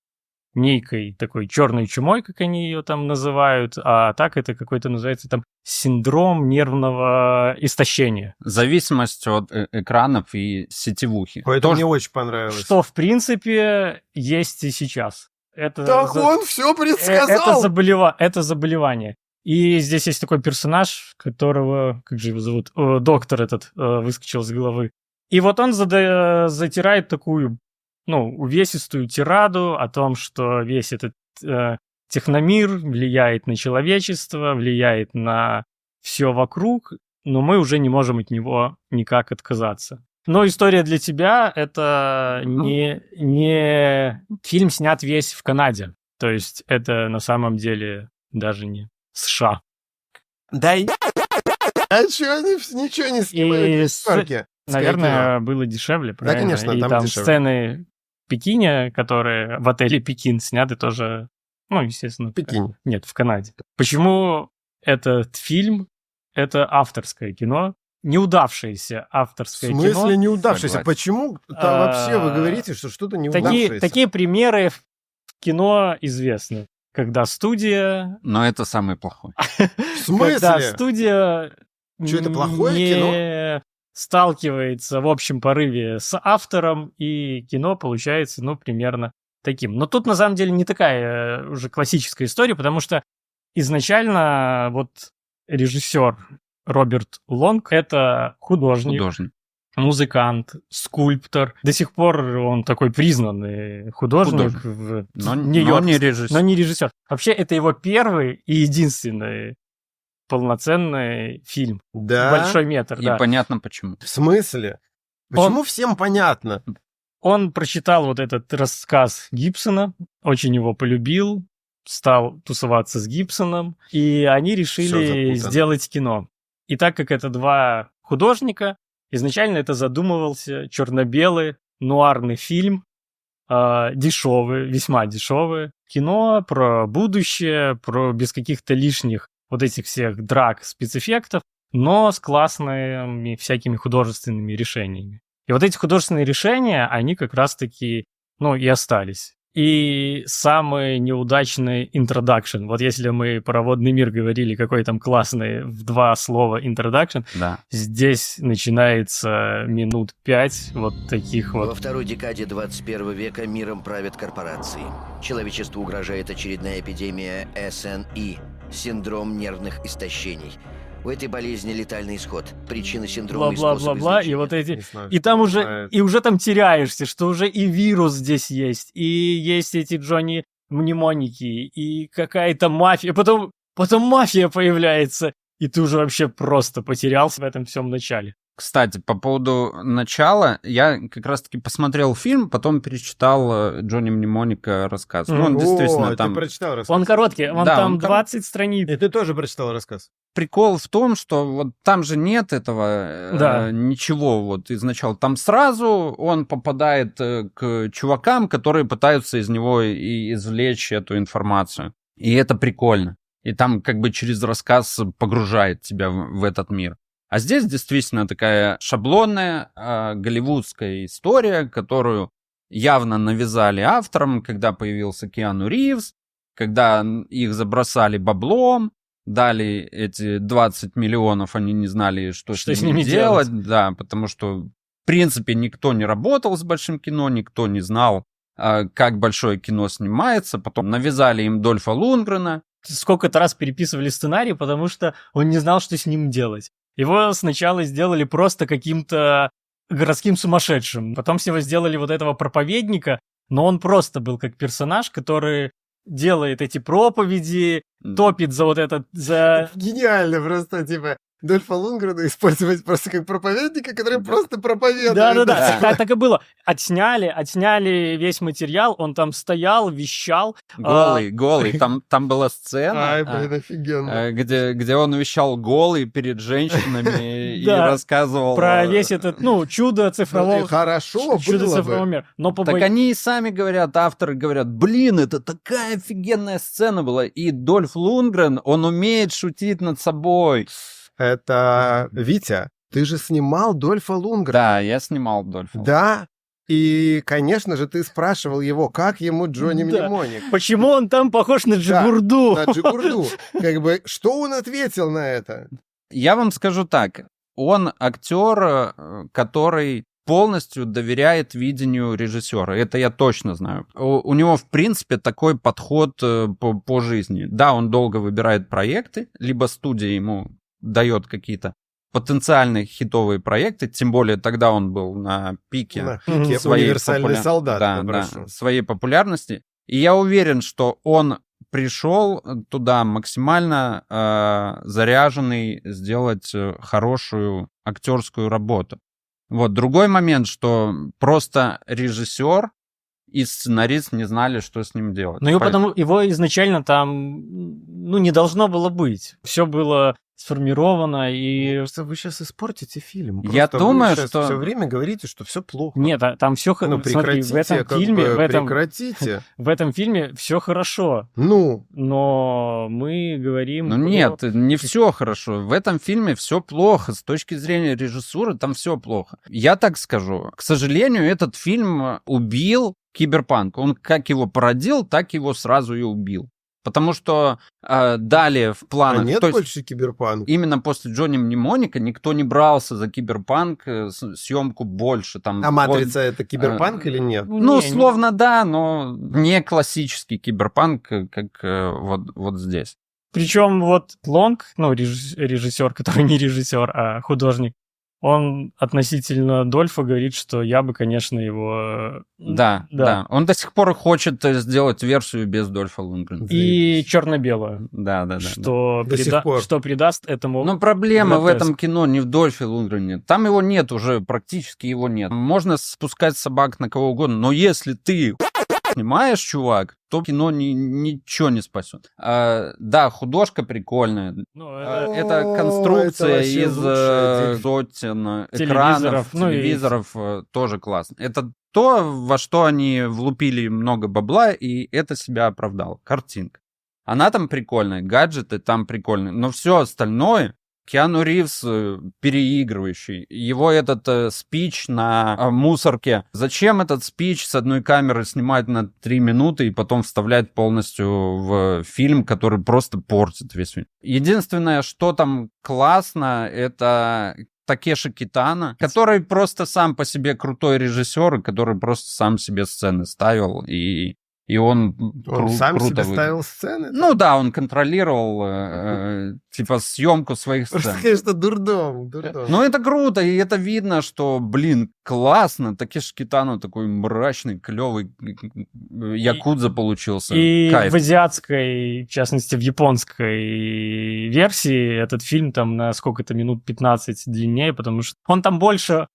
некой такой черной чумой, как они ее там называют, а так это какой-то называется там синдром нервного истощения. Зависимость от экранов и сетевухи. Поэтому Тоже мне очень понравилось. Что, в принципе, есть и сейчас. Это Так он все предсказал! это заболевание. И здесь есть такой персонаж, которого, как же его зовут, доктор этот выскочил из головы. И вот он затирает такую, увесистую тираду о том, что весь этот техномир влияет на человечество, влияет на все вокруг, но мы уже не можем от него никак отказаться. Но история для тебя — это не фильм снят весь в Канаде. То есть это на самом деле даже не США. Да и... А что они ничего не снимают в парке? Наверное, было дешевле, правильно? конечно, и там там дешевле. сцены в Пекине, которые в отеле Пекин сняты тоже, естественно. В Пекине. Нет, в Канаде. Почему этот фильм — это авторское кино? Неудавшееся авторское В кино. смысле неудавшееся? Согласен. Почему там вообще вы говорите, что что-то неудавшееся? Такие примеры в кино известны. Когда студия... Но это самый плохой. В смысле? Когда студия Что, это плохое не кино? сталкивается в общем порыве с автором, и кино получается, примерно таким. Но тут, на самом деле, не такая уже классическая история, потому что изначально вот режиссер Роберт Лонг — это художник, музыкант, скульптор. До сих пор он такой признанный художник. Но не режиссер. Но не режиссер. Вообще, это его первый и единственный полноценный фильм. Да? Большой метр, И да. понятно почему. В смысле? Почему всем понятно? Он прочитал вот этот рассказ Гибсона, очень его полюбил, стал тусоваться с Гибсоном, и они решили сделать кино. И так как это два художника, изначально это задумывался черно-белый нуарный фильм, дешевый, весьма дешевый. Кино про будущее, без каких-то лишних вот этих всех драк, спецэффектов, но с классными всякими художественными решениями. И вот эти художественные решения, они как раз-таки, и остались. И самый неудачный introduction. Вот если мы про водный мир говорили, какой там классный в 2 слова introduction, Да. здесь начинается минут 5 вот таких Во вот. второй декаде 21 века миром правят корпорации. Человечеству угрожает очередная эпидемия СНИ – синдром нервных истощений. У этой болезни летальный исход. Причина синдрома и способы Бла-бла-бла-бла, и излечения. вот эти... Не знаю, И там что уже, и уже там теряешься, что уже и вирус здесь есть, и есть эти Джонни Мнемоники, и какая-то мафия. Потом мафия появляется, и ты уже вообще просто потерялся в этом всем начале. Кстати, по поводу начала, я как раз-таки посмотрел фильм, потом перечитал Джонни Мнемоника рассказ. Он действительно Ты там... прочитал рассказ? Он короткий, Да, там он 20 страниц. И ты тоже прочитал рассказ? Прикол в том, что вот там же нет этого ничего вот изначала. Там сразу он попадает к чувакам, которые пытаются из него и извлечь эту информацию. И это прикольно. И там как бы через рассказ погружает тебя в этот мир. А здесь действительно такая шаблонная голливудская история, которую явно навязали авторам, когда появился Киану Ривз, когда их забросали баблом, дали эти 20 миллионов, они не знали, что с ними делать. Да, потому что, в принципе, никто не работал с большим кино, никто не знал, как большое кино снимается. Потом навязали им Дольфа Лундгрена. Сколько-то раз переписывали сценарий, потому что он не знал, что с ним делать. Его сначала сделали просто каким-то городским сумасшедшим. Потом с него сделали вот этого проповедника, но он просто был как персонаж, который делает эти проповеди, топит за вот этот... Гениально просто, Дольфа Лундгрена использовать просто как проповедника, который просто проповедует. Да-да-да, так и было. Отсняли весь материал, он там стоял, вещал. Голый. Там была Ай, сцена, блин, офигенно. где он вещал голый перед женщинами и Да, рассказывал... Про весь этот, чудо цифрового... Хорошо Чудо было цифрового бы. мира. Но Так они и сами говорят, авторы говорят, блин, это такая офигенная сцена была. И Дольф Лундгрен, он умеет шутить над собой. Это Витя, ты же снимал Дольфа Лундгрена. Да, я снимал Дольфа. Да. И, конечно же, ты спрашивал его, как ему Джонни Да. Мнемоник. Почему он там похож на Джигурду? На Джигурду. Как бы, что он ответил на это? Я вам скажу так, он актер, который полностью доверяет видению режиссера. Это я точно знаю. У него, в принципе, такой подход по жизни. Да, он долго выбирает проекты, либо студия ему дает какие-то потенциальные хитовые проекты, тем более тогда он был на пике На пике своей универсальный солдат. да, своей популярности. И я уверен, что он пришел туда максимально заряженный сделать хорошую актерскую работу. Вот другой момент, что просто режиссер и сценарист не знали, что с ним делать. Ну, его изначально там, не должно было быть. Все было сформировано, и... Просто вы сейчас испортите фильм. Я Просто думаю, вы что... все время говорите, что все плохо. Нет, там все Ну, хорошо. Смотри, в этом фильме, прекратите. в этом фильме все хорошо. Ну, Но мы говорим... Ну нет, не все хорошо. В этом фильме все плохо. С точки зрения режиссуры там все плохо. Я так скажу. К сожалению, этот фильм убил киберпанк. Он как его породил, так его сразу и убил. Потому что далее в планах... нет то есть больше киберпанка. именно после Джонни Мнемоника никто не брался за киберпанк, съемку больше. Там, А «Матрица» — это киберпанк или нет? Ну, словно да, но не классический киберпанк, как вот здесь. Причем вот Лонг, режиссер, который не режиссер, а художник, он относительно Дольфа говорит, что я бы, конечно, его... Да. Он до сих пор хочет сделать версию без Дольфа Лундгрена. И черно-белую. Да. Что До сих пор. придаст этому... Но проблема в гротеск. этом кино не в Дольфе Лундгрене. Там его нет уже, практически его нет. Можно спускать собак на кого угодно, но если ты снимаешь, чувак, то кино ничего не спасет. Да, художка прикольная. Это конструкция это вообще из сотен экранов, телевизоров тоже классно. Это то, во что они влупили много бабла, и это себя оправдало. Картинка. Она там прикольная, гаджеты там прикольные, но все остальное... Киану Ривз переигрывающий. Его этот спич на мусорке. Зачем этот спич с одной камеры снимать на 3 минуты и потом вставлять полностью в фильм, который просто портит весь фильм? Единственное, что там классно, это Такеши Китано, который просто сам по себе крутой режиссер, который просто сам себе сцены ставил, и он сам круто себе ставил сцены? Ну да, он контролировал типа съемку своих сцен. Просто, конечно, дурдом. Ну это круто, и это видно, что, блин, классно. Такеши Китано такой мрачный, клевый якудза получился. И Кайф. в азиатской, в частности, в японской версии этот фильм там на сколько-то минут 15 длиннее, потому что он там больше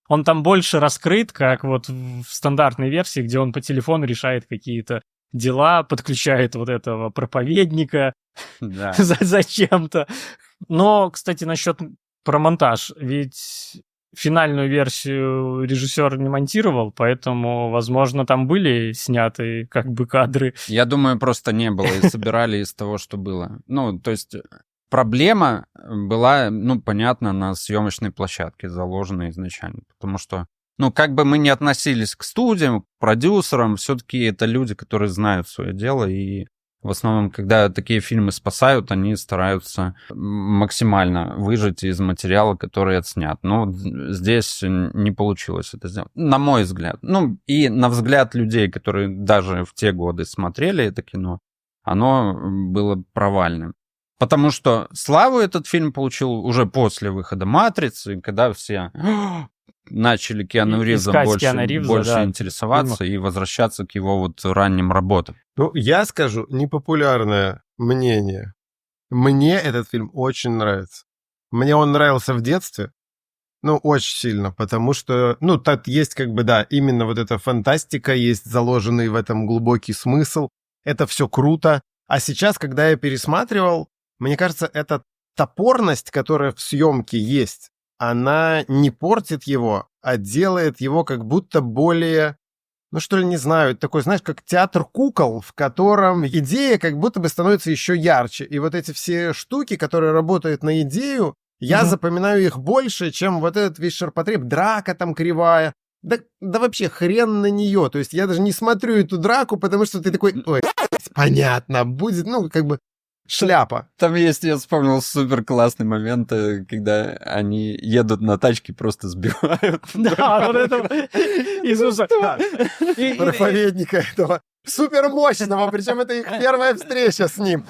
раскрыт, как вот в стандартной версии, где он по телефону решает какие-то дела, подключает вот этого проповедника Да. зачем-то. Но, кстати, насчет про монтаж. Ведь финальную версию режиссер не монтировал, поэтому, возможно, там были сняты как бы кадры. Я думаю, просто не было, и собирали из того, что было. Ну, то есть проблема была, понятно, на съемочной площадке заложена изначально, потому что как бы мы ни относились к студиям, к продюсерам, все-таки это люди, которые знают свое дело, и в основном, когда такие фильмы спасают, они стараются максимально выжать из материала, который отснят. Но здесь не получилось это сделать, на мой взгляд. И на взгляд людей, которые даже в те годы смотрели это кино, оно было провальным. Потому что славу этот фильм получил уже после выхода «Матрицы», когда все... начали Киану Ривзом больше интересоваться и возвращаться к его вот ранним работам. Я скажу непопулярное мнение. Мне этот фильм очень нравится. Мне он нравился в детстве. Ну, очень сильно, потому что, ну, тут есть как бы, да, именно вот эта фантастика, есть заложенный в этом глубокий смысл. Это все круто. А сейчас, когда я пересматривал, мне кажется, эта топорность, которая в съемке есть, она не портит его, а делает его как будто более, ну что ли, не знаю, это такой, знаешь, как театр кукол, в котором идея как будто бы становится еще ярче. И вот эти все штуки, которые работают на идею, я запоминаю их больше, чем вот этот весь ширпотреб. Драка там кривая. Да вообще хрен на нее. То есть я даже не смотрю эту драку, потому что ты такой, ой, понятно, будет, ну, как бы шляпа. Там есть, я вспомнил, супер классный момент, когда они едут на тачке, просто сбивают. Да, вот это Иисуса. Проповедника этого супер мощного, причем это их первая встреча с ним.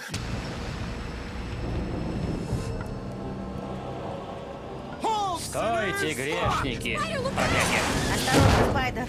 Стойте, грешники! Осторожно, Спайдер.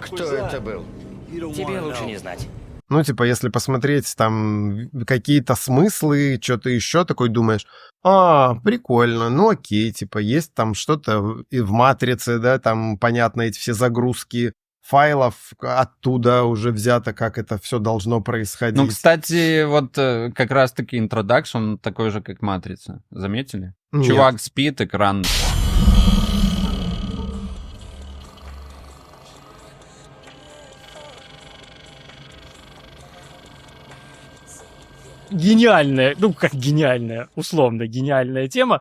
Кто это был? Тебе лучше не знать. Ну, типа, если посмотреть там какие-то смыслы, что-то еще, такой думаешь, прикольно, ну окей, типа, есть там что-то и в матрице, да, там, понятно, эти все загрузки файлов оттуда уже взято, как это все должно происходить. Ну, кстати, вот как раз-таки интродакшн такой же, как «Матрица». Заметили? Нет. Чувак спит, экран... Гениальная, ну как гениальная, условно гениальная тема,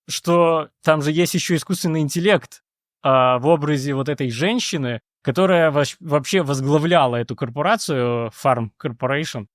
что там же есть еще искусственный интеллект в образе вот этой женщины, которая вообще возглавляла эту корпорацию, Farm Corporation.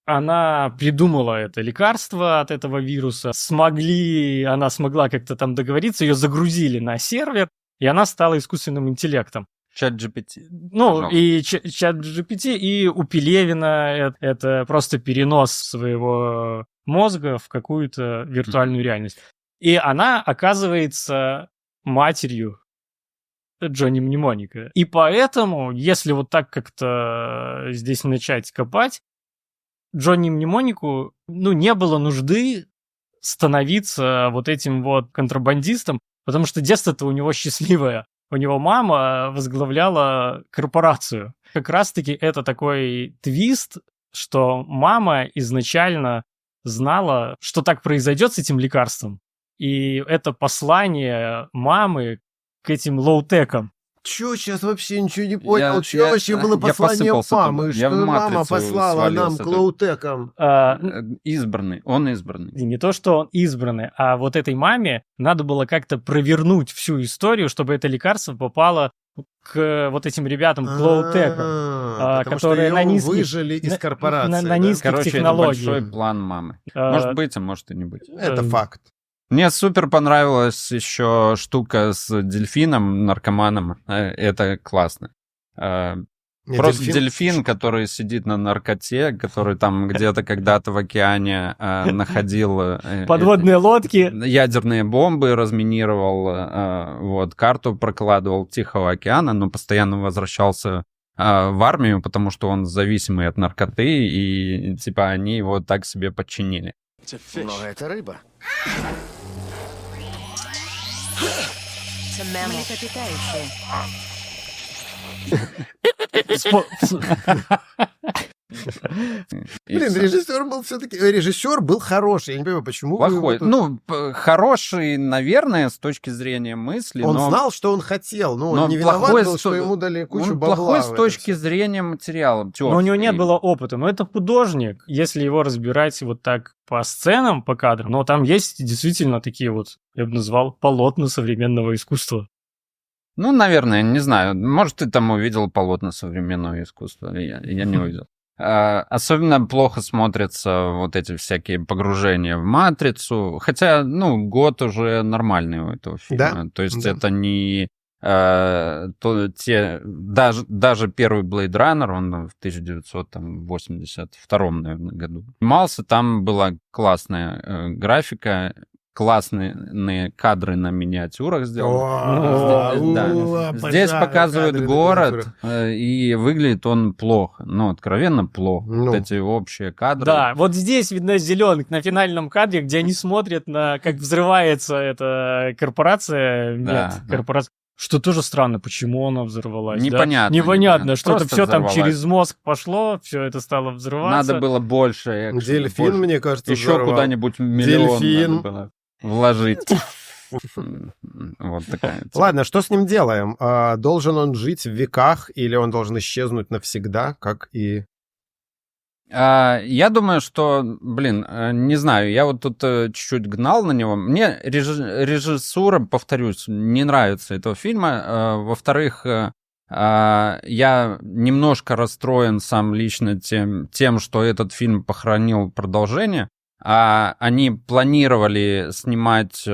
Она придумала это лекарство от этого вируса. Она смогла как-то там договориться, ее загрузили на сервер, и она стала искусственным интеллектом. Чат-GPT. Ну, и чат-GPT, и у Пелевина это просто перенос своего мозга в какую-то виртуальную реальность. И она оказывается матерью Джонни Мнемоника. И поэтому, если вот так как-то здесь начать копать, Джонни Мнемонику, не было нужды становиться вот этим вот контрабандистом, потому что детство-то у него счастливое. У него мама возглавляла корпорацию. Как раз-таки это такой твист, что мама изначально знала, что так произойдет с этим лекарством. И это послание мамы к этим лоу-текам. Чё, сейчас вообще ничего не понял. Что вообще было послание мамы? Что мама послала нам к лоу-текам? Избранный, он избранный. И не то, что он избранный, а вот этой маме надо было как-то провернуть всю историю, чтобы это лекарство попало к вот этим ребятам, к лоу-текам, которые на низких... выжили из корпорации. На низких технологиях. Это большой план мамы. Может быть, а может и не быть. Это факт. Мне супер понравилась еще штука с дельфином, наркоманом. Это классно. Просто дельфин, который сидит на наркоте, который там где-то когда-то в океане находил... Подводные лодки. Ядерные бомбы разминировал, вот, карту прокладывал Тихого океана, но постоянно возвращался в армию, потому что он зависимый от наркоты, и типа они его так себе подчинили. Но это рыба. Млекопитающие. Блин, режиссер был хороший. Я не понимаю, почему. Плохой. Хороший, наверное, с точки зрения мысли. Он знал, что он хотел. Но он не виноват был, что ему дали кучу бабла. Плохой с точки зрения материала. Но у него не было опыта. Но это художник. Если его разбирать вот так по сценам, по кадрам, но там есть действительно такие вот, я бы назвал, полотна современного искусства. Наверное, не знаю. Может, ты там увидел полотна современного искусства. Я не увидел. Особенно плохо смотрятся вот эти всякие погружения в «Матрицу». Хотя, год уже нормальный у этого фильма. Да? То есть это не... даже первый Blade Runner, он в 1982, наверное, году снимался. Там была классная графика. классные кадры на миниатюрах сделаны. О, Здесь обожаю показывают кадры на город, и выглядит он плохо. Ну, откровенно плохо. Ну. Вот эти общие кадры. Да, вот здесь видно зеленок на финальном кадре, где они смотрят на, как взрывается эта корпорация. Да, Нет, да. корпорация. Что тоже странно, почему она взорвалась. да? Непонятно. Непонятно, что-то Просто все там взорвалась. через мозг пошло, все это стало взрываться. Надо было больше экшена, Дельфин, больше. мне кажется, Еще взорвал. куда-нибудь миллион Дельфин. надо было вложить. Вот такая тема. Ладно, что с ним делаем? Должен он жить в веках или он должен исчезнуть навсегда, как и... Я думаю, что, не знаю, я вот тут чуть-чуть гнал на него. Мне режиссура, повторюсь, не нравится этого фильма. Во-вторых, я немножко расстроен сам лично тем, что этот фильм похоронил продолжение. Они планировали снимать,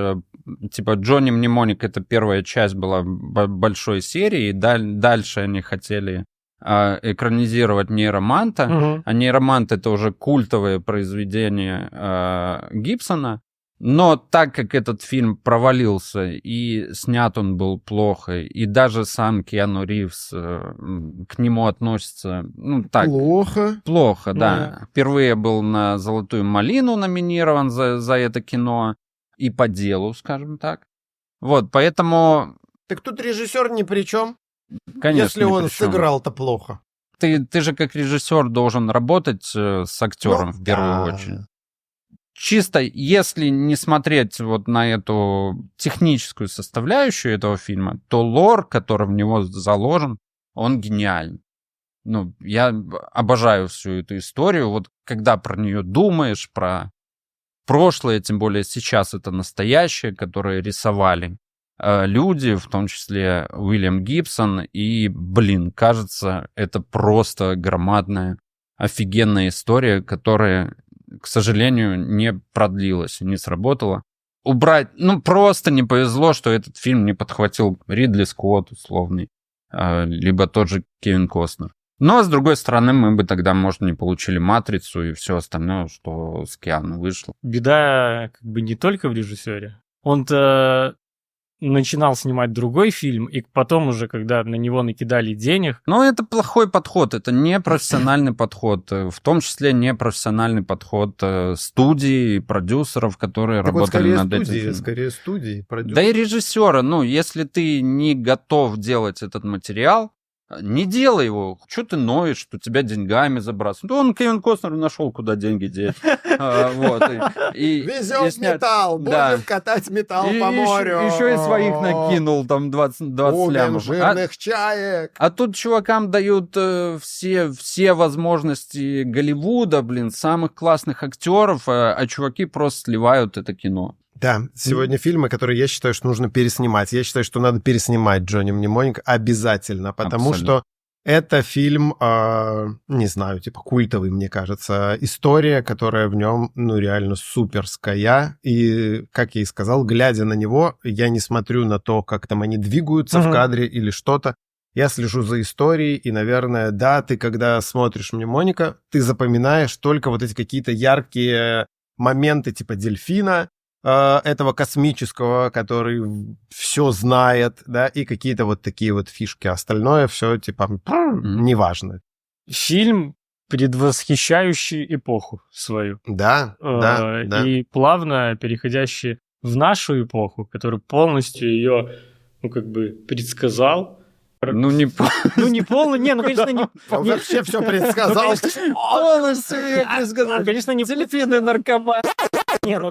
типа, «Джонни Мнемоник», это первая часть была большой серии, и дальше они хотели экранизировать «Нейроманта». Мгм. А «Нейромант» — это уже культовое произведение Гибсона. Но так как этот фильм провалился, и снят он был плохо, и даже сам Киану Ривз к нему относится, так, Плохо. да. Впервые был на «Золотую малину» номинирован за это кино, и по делу, скажем так. Вот, поэтому, Так тут режиссер ни при чем, конечно, если ни он при чём. сыграл-то плохо. Ты же как режиссер должен работать с актером в первую да. очередь. Чисто, если не смотреть вот на эту техническую составляющую этого фильма, то лор, который в него заложен, он гениальный. Я обожаю всю эту историю. Вот когда про нее думаешь, про прошлое, тем более сейчас это настоящее, которое рисовали люди, в том числе Уильям Гибсон, и, кажется, это просто громадная, офигенная история, которая, к сожалению, не продлилась, не сработала. Убрать, просто не повезло, что этот фильм не подхватил Ридли Скотт условный, либо тот же Кевин Костнер. Но, с другой стороны, мы бы тогда, может, не получили «Матрицу» и все остальное, что с Киану вышло. Беда как бы не только в режиссере. Он-то начинал снимать другой фильм, и потом уже, когда на него накидали денег... Но это плохой подход, это не профессиональный подход, в том числе не профессиональный подход студий, продюсеров, которые Так вот, работали над этим фильмом. скорее студии, продюсеры. Да и режиссера, если ты не готов делать этот материал, не делай его. Что ты ноешь, что тебя деньгами забрасывают? Он, Кевин Костнер, нашел, куда деньги деть. Везем металл, будем катать металл по морю. Еще и своих накинул, там 20 Будем лямов. жирных чаек. А тут чувакам дают все возможности Голливуда, самых классных актеров, а чуваки просто сливают это кино. Да, сегодня фильмы, которые я считаю, что нужно переснимать. Я считаю, что надо переснимать «Джонни Мнемоник» обязательно, потому Абсолютно. что это фильм, не знаю, типа культовый, мне кажется. История, которая в нем, реально суперская. И, как я и сказал, глядя на него, я не смотрю на то, как там они двигаются в кадре или что-то. Я слежу за историей, и, наверное, да, ты, когда смотришь «Мнемоника», ты запоминаешь только вот эти какие-то яркие моменты типа дельфина, этого космического, который все знает, да, и какие-то вот такие вот фишки. Остальное все, типа, неважно. Фильм, предвосхищающий эпоху свою. Да, да. И плавно переходящий в нашу эпоху, который полностью ее, предсказал. Не конечно, не... Вообще все предсказал. полностью предсказал. Конечно, не... Дельфины, наркоманы.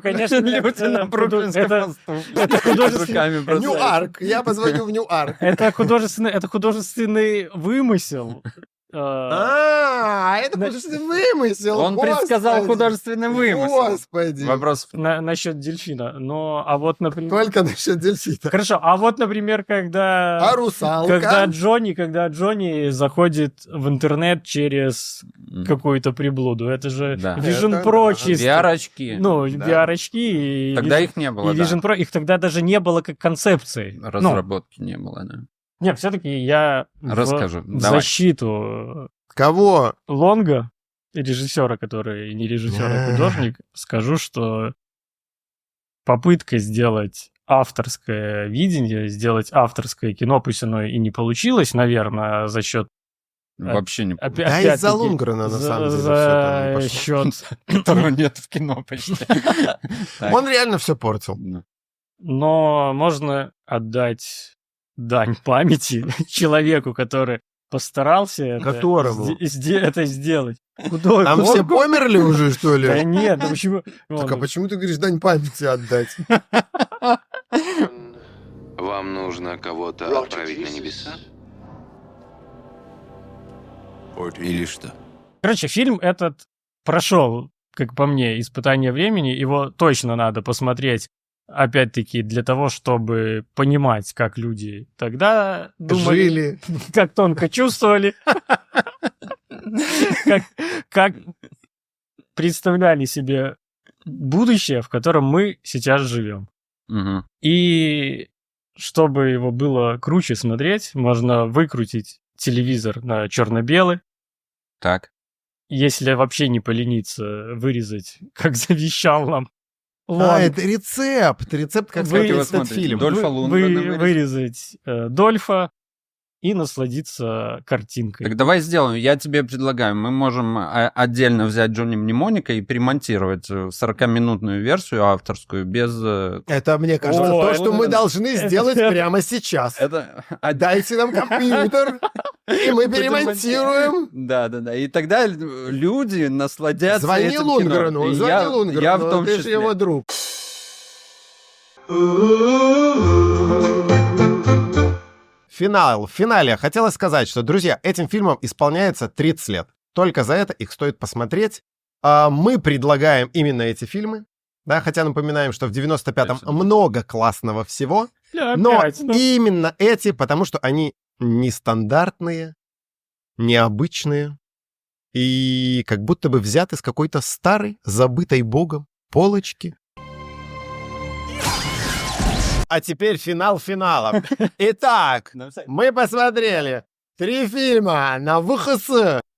конечно, Люди на Бруклинском мосту. Это художественный... Ньюарк. Я позвоню в Ньюарк. Это художественный вымысел. Это художественный вымысел. Он предсказал художественный вымысел. Господи. Вопрос. Насчет дельфина. Например... Только насчет дельфина. Хорошо, а вот, например, когда русалка? Когда Джонни заходит в интернет через какую-то приблуду, это же Vision Pro чисто. VR-очки. VR-очки. Тогда их не было, и Vision Pro, их тогда даже не было как концепции. Разработки не было, да. Нет, все-таки я расскажу. в защиту Кого? попытка сделать авторское видение, сделать авторское кино, пусть оно и не получилось, наверное, за счет... Вообще не помню. Да из-за Лунгрена, на самом деле, За всё там счет... Которого нет в кино почти. Так. Он реально все портил. Но можно отдать дань памяти человеку, который постарался Которому? это сделать. Куда? Там все померли уже, что Да ли? нет, ну почему? Так, а почему ты говоришь дань памяти отдать? Вам нужно кого-то отправить на небеса? Или что? Короче, фильм этот прошел, как по мне, испытание времени. Его точно надо посмотреть, опять-таки, для того, чтобы понимать, как люди тогда думали, Жили. как тонко чувствовали, как представляли себе будущее, в котором мы сейчас живем. Мгм. И чтобы его было круче смотреть, можно выкрутить телевизор на черно-белый, Так. если вообще не полениться, вырезать, как завещал нам А, Лонг. это рецепт. Рецепт, как Вы- смотреть его этот смотрите? фильм. Дольфа Лундгрена вырезать? Вырезать Дольфа и насладиться картинкой. Так давай сделаем. Я тебе предлагаю. Мы можем отдельно взять Джонни Мнемоника и перемонтировать 40-минутную версию авторскую без... Это, мне кажется, О, то, что мы должны сделать прямо сейчас. Это... Дайте нам компьютер, и мы перемонтируем. Да. И тогда люди насладятся Звони этим кино. Лунгрену, И звони я в Лунгрену, том ты же числе. его друг. В финале хотелось сказать, что, друзья, этим фильмам исполняется 30 лет. Только за это их стоит посмотреть. Мы предлагаем именно эти фильмы, да, хотя напоминаем, что в 95-м много классного всего, но Опять, ну. именно эти, потому что они нестандартные, необычные и как будто бы взяты с какой-то старой, забытой богом полочки. А теперь финал финала. Итак, мы посмотрели 3 фильма на ВХС,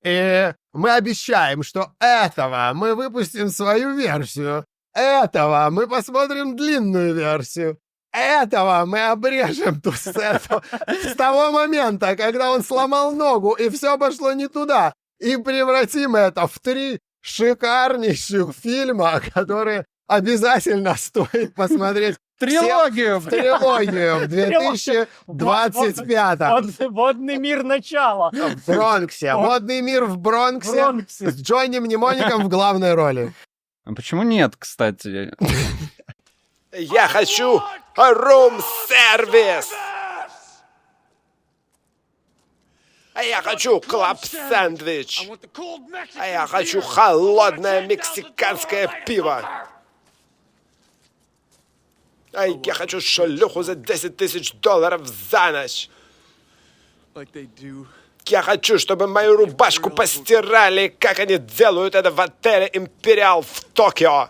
и мы обещаем, что этого мы выпустим свою версию, этого мы посмотрим длинную версию, этого мы обрежем ту сцену с того момента, когда он сломал ногу, и все пошло не туда, и превратим это в 3 шикарнейших фильма, которые обязательно стоит посмотреть. Трилогию! В трилогию в 2025. Водный мир начала. В Бронксе. Водный мир в Бронксе. С Джонни Мнемоником в главной роли. А почему нет, кстати? Я хочу рум-сервис. А я хочу клаб-сэндвич. А я хочу холодное мексиканское пиво. А я хочу шлюху за $10 000 за ночь. Я хочу, чтобы мою рубашку постирали, как они делают это в отеле «Империал» в Токио.